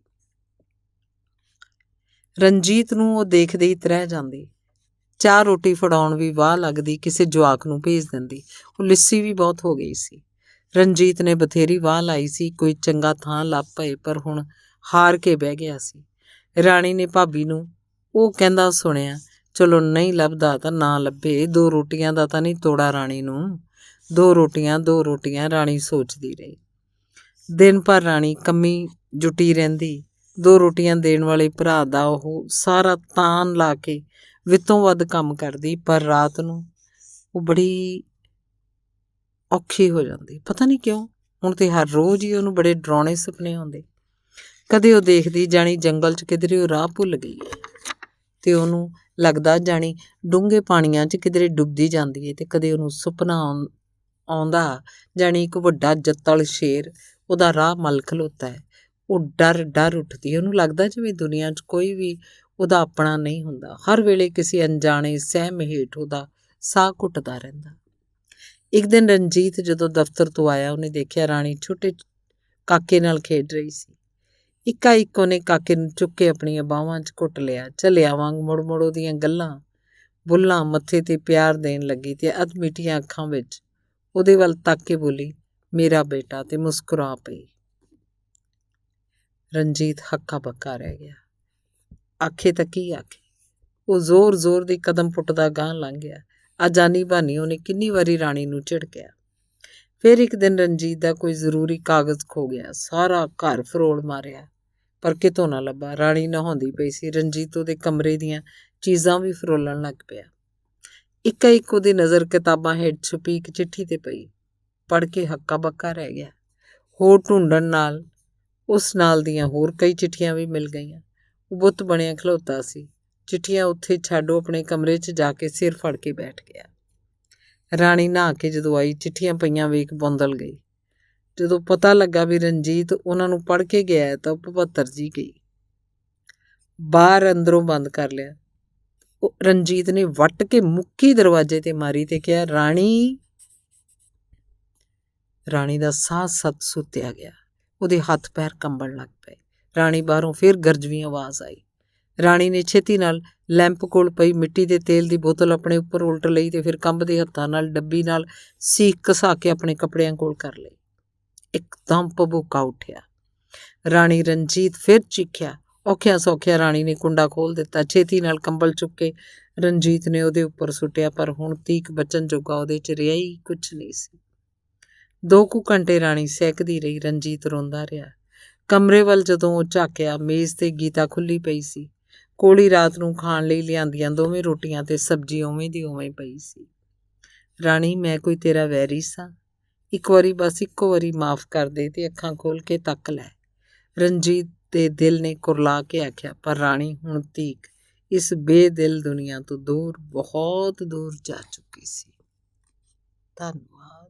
ਰਣਜੀਤ ਨੂੰ ਉਹ ਦੇਖਦੇ ਹੀ ਤ੍ਰਹਿ ਜਾਂਦੀ। ਚਾਹ ਰੋਟੀ ਫੜਾਉਣ ਵੀ ਵਾਹ ਲੱਗਦੀ, ਕਿਸੇ ਜਵਾਕ ਨੂੰ ਭੇਜ ਦਿੰਦੀ। ਉਹ ਲਿੱਸੀ ਵੀ ਬਹੁਤ ਹੋ ਗਈ ਸੀ। ਰਣਜੀਤ ਨੇ ਬਥੇਰੀ ਵਾਹ ਲਾਈ ਸੀ ਕੋਈ ਚੰਗਾ ਥਾਂ ਲੱਭ ਪਏ, ਪਰ ਹੁਣ ਹਾਰ ਕੇ ਬਹਿ ਗਿਆ ਸੀ। ਰਾਣੀ ਨੇ ਭਾਬੀ ਨੂੰ ਉਹ ਕਹਿੰਦਾ ਸੁਣਿਆ, ਚਲੋ ਨਹੀਂ ਲੱਭਦਾ ਤਾਂ ਨਾ ਲੱਭੇ, 2 ਰੋਟੀਆਂ ਦਾ ਤਾਂ ਨਹੀਂ ਤੋੜਾ ਰਾਣੀ ਨੂੰ। 2 ਰੋਟੀਆਂ ਰਾਣੀ ਸੋਚਦੀ ਰਹੀ। ਦਿਨ ਭਰ ਰਾਣੀ ਕੰਮੀ ਜੁਟੀ ਰਹਿੰਦੀ। 2 ਰੋਟੀਆਂ ਦੇਣ ਵਾਲੇ ਭਰਾ ਦਾ ਉਹ ਸਾਰਾ ਤਾਨ ਲਾ ਕੇ ਵਿੱਤੋਂ ਵੱਧ ਕੰਮ ਕਰਦੀ, ਪਰ ਰਾਤ ਨੂੰ ਉਹ ਬੜੀ ਔਖੀ ਹੋ ਜਾਂਦੀ। ਪਤਾ ਨਹੀਂ ਕਿਉਂ, ਹੁਣ ਤੇ ਹਰ ਰੋਜ਼ ਹੀ ਉਹਨੂੰ ਬੜੇ ਡਰਾਉਣੇ ਸੁਪਨੇ ਆਉਂਦੇ। ਕਦੇ ਉਹ ਦੇਖਦੀ ਜਾਣੀ ਜੰਗਲ 'ਚ ਕਿਧਰੇ ਉਹ ਰਾਹ ਭੁੱਲ ਗਈ ਹੈ ਤੇ ਉਹਨੂੰ ਲੱਗਦਾ ਜਾਣੀ ਡੂੰਘੇ ਪਾਣੀਆਂ 'ਚ ਕਿਧਰੇ ਡੁੱਬਦੀ ਜਾਂਦੀ ਹੈ, ਤੇ ਕਦੇ ਉਹਨੂੰ ਸੁਪਨਾ ਆਉਂਦਾ ਜਾਣੀ ਇੱਕ ਵੱਡਾ ਜੱਤਲ ਸ਼ੇਰ ਉਹਦਾ ਰਾਹ ਮੱਲ ਖਲੋਤਾ ਹੈ। ਉਹ ਡਰ ਉੱਠਦੀ। ਉਹਨੂੰ ਲੱਗਦਾ ਜਿਵੇਂ ਦੁਨੀਆ 'ਚ ਕੋਈ ਵੀ ਉਹਦਾ ਆਪਣਾ ਨਹੀਂ ਹੁੰਦਾ। ਹਰ ਵੇਲੇ ਕਿਸੇ ਅਣਜਾਣੇ ਸਹਿਮ ਹੇਠ ਉਹਦਾ ਸਾਹ ਘੁੱਟਦਾ ਰਹਿੰਦਾ। ਇੱਕ ਦਿਨ ਰਣਜੀਤ ਜਦੋਂ ਦਫ਼ਤਰ ਤੋਂ ਆਇਆ, ਉਹਨੇ ਦੇਖਿਆ ਰਾਣੀ ਛੋਟੇ ਕਾਕੇ ਨਾਲ ਖੇਡ ਰਹੀ ਸੀ। ਇੱਕਾ ਇੱਕ ਉਹਨੇ ਕਾਕੇ ਨੂੰ ਚੁੱਕ ਕੇ ਆਪਣੀਆਂ ਬਾਹਾਂ 'ਚ ਘੁੱਟ ਲਿਆ। ਝੱਲਿਆਂ ਵਾਂਗ ਮੁੜ ਮੁੜ ਉਹਦੀਆਂ ਗੱਲਾਂ ਬੁੱਲਾਂ ਮੱਥੇ 'ਤੇ ਪਿਆਰ ਦੇਣ ਲੱਗੀ ਤੇ ਅੱਧ ਮਿੱਟੀਆਂ ਅੱਖਾਂ ਵਿੱਚ ਉਹਦੇ ਵੱਲ ਤੱਕ ਕੇ ਬੋਲੀ, ਮੇਰਾ ਬੇਟਾ, ਤੇ ਮੁਸਕਰਾ ਪਈ। ਰਣਜੀਤ ਹੱਕਾ ਬੱਕਾ ਰਹਿ ਗਿਆ। ਆਖੇ ਤਾਂ ਕੀ ਆਖੇ। ਉਹ ਜ਼ੋਰ ਜ਼ੋਰ ਦੀ ਕਦਮ ਪੁੱਟਦਾ ਗਾਂਹ ਲੰਘ ਗਿਆ। ਅਜਾਨੀ ਬਹਾਨੀ ਉਹਨੇ ਕਿੰਨੀ ਵਾਰੀ ਰਾਣੀ ਨੂੰ ਝਿੜਕਿਆ। ਫਿਰ ਇੱਕ ਦਿਨ ਰਣਜੀਤ ਦਾ ਕੋਈ ਜ਼ਰੂਰੀ ਕਾਗਜ਼ ਖੋ ਗਿਆ। ਸਾਰਾ ਘਰ ਫਰੋਲ ਮਾਰਿਆ, ਪਰ ਕਿਤੋਂ ਨਾ ਲੱਭਾ। ਰਾਣੀ ਨਹਾਉਂਦੀ ਪਈ ਸੀ। ਰਣਜੀਤ ਉਹਦੇ ਕਮਰੇ ਦੀਆਂ ਚੀਜ਼ਾਂ ਵੀ ਫਰੋਲਣ ਲੱਗ ਪਿਆ। ਇੱਕਾ ਇੱਕ ਉਹਦੀ ਨਜ਼ਰ ਕਿਤਾਬਾਂ ਹੇਠ ਛੁਪੀ ਇੱਕ ਚਿੱਠੀ 'ਤੇ ਪਈ। ਪੜ੍ਹ ਕੇ ਹੱਕਾ ਬੱਕਾ ਰਹਿ ਗਿਆ। ਹੋਰ ਢੂੰਡਣ ਨਾਲ ਉਸ ਨਾਲ ਦੀਆਂ ਹੋਰ ਕਈ ਚਿੱਠੀਆਂ ਵੀ ਮਿਲ ਗਈਆਂ। ਉਹ ਬੁੱਤ ਬਣਿਆ ਖਲੋਤਾ ਸੀ। ਚਿੱਠੀਆਂ ਉੱਥੇ ਛੱਡੋ, ਆਪਣੇ ਕਮਰੇ 'ਚ ਜਾ ਕੇ ਸਿਰ ਫੜ ਕੇ ਬੈਠ ਗਿਆ। ਰਾਣੀ ਨਹਾ ਕੇ ਜਦੋਂ ਆਈ, ਚਿੱਠੀਆਂ ਪਈਆਂ ਵੇਖ ਬੌਂਦਲ ਗਈ। ਜਦੋਂ ਪਤਾ ਲੱਗਾ ਵੀ ਰਣਜੀਤ ਉਹਨਾਂ ਨੂੰ ਪੜ੍ਹ ਕੇ ਗਿਆ ਤਾਂ ਉਹ ਭਪੱਤਰ ਜੀ ਗਈ। ਬਾਹਰ ਅੰਦਰੋਂ ਬੰਦ ਕਰ ਲਿਆ। ਉਹ ਰਣਜੀਤ ਨੇ ਵੱਟ ਕੇ ਮੁੱਕੀ ਦਰਵਾਜ਼ੇ 'ਤੇ ਮਾਰੀ ਤੇ ਕਿਹਾ, ਰਾਣੀ। ਰਾਣੀ ਦਾ ਸਾਹ ਸੱਤ ਸੁੱਤਿਆ ਗਿਆ। ਉਹਦੇ ਹੱਥ ਪੈਰ ਕੰਬਣ ਲੱਗ ਪਏ। ਰਾਣੀ ਬਾਹਰੋਂ ਫਿਰ ਗਰਜਵੀਂ ਆਵਾਜ਼ ਆਈ। ਰਾਣੀ ਨੇ ਛੇਤੀ ਨਾਲ ਲੈਂਪ ਕੋਲ ਪਈ ਮਿੱਟੀ ਦੇ ਤੇਲ ਦੀ ਬੋਤਲ ਆਪਣੇ ਉੱਪਰ ਉਲਟ ਲਈ ਤੇ ਫਿਰ ਕੰਬਦੇ ਹੱਥਾਂ ਨਾਲ ਡੱਬੀ ਨਾਲ ਸੀਖ ਘਸਾ ਕੇ ਆਪਣੇ ਕੱਪੜਿਆਂ ਕੋਲ ਕਰ ਲਈ। ਇੱਕਦਮ ਭਬੂਕਾ ਉੱਠਿਆ। ਰਾਣੀ ਰਣਜੀਤ ਫਿਰ ਚੀਖਿਆ। ਔਖਿਆਂ ਸੌਖਿਆਂ ਰਾਣੀ ਨੇ ਕੁੰਡਾ ਖੋਲ੍ਹ ਦਿੱਤਾ। ਛੇਤੀ ਨਾਲ ਕੰਬਲ ਚੁੱਕ ਕੇ ਰਣਜੀਤ ਨੇ ਉਹਦੇ ਉੱਪਰ ਸੁੱਟਿਆ, ਪਰ ਹੁਣ ਤੀਕ ਬਚਨ ਜੋਗਾ ਉਹਦੇ 'ਚ ਰਿਹਾ ਹੀ ਕੁਛ ਨਹੀਂ ਸੀ। 2 ਕੁ ਘੰਟੇ ਰਾਣੀ ਸਹਿਕਦੀ ਰਹੀ। ਰਣਜੀਤ ਰੋਂਦਾ ਰਿਹਾ। ਕਮਰੇ ਵੱਲ ਜਦੋਂ ਉਹ ਝਾਕਿਆ, ਮੇਜ਼ 'ਤੇ ਗੀਤਾ ਖੁੱਲ੍ਹੀ ਪਈ ਸੀ। ਕੋਲੀ ਰਾਤ ਨੂੰ ਖਾਣ ਲਈ ਲਿਆਂਦੀਆਂ ਦੋਵੇਂ ਰੋਟੀਆਂ ਤੇ ਸਬਜ਼ੀ ਉਵੇਂ ਦੀ ਉਵੇਂ ਪਈ ਸੀ। ਰਾਣੀ, ਮੈਂ ਕੋਈ ਤੇਰਾ ਵੈਰੀ ਸਾਂ? ਇੱਕ ਵਾਰੀ, ਬਸ ਇੱਕੋ ਵਾਰੀ ਮਾਫ਼ ਕਰ ਦੇ ਤੇ ਅੱਖਾਂ ਖੋਲ੍ਹ ਕੇ ਤੱਕ ਲੈ। ਰਣਜੀਤ ਦੇ ਦਿਲ ਨੇ ਕੁਰਲਾ ਕੇ ਆਖਿਆ। ਪਰ ਰਾਣੀ ਹੁਣ ਤੀਕ ਇਸ ਬੇਦਿਲ ਦੁਨੀਆ ਤੋਂ ਦੂਰ, ਬਹੁਤ ਦੂਰ ਜਾ ਚੁੱਕੀ ਸੀ। ਧੰਨਵਾਦ।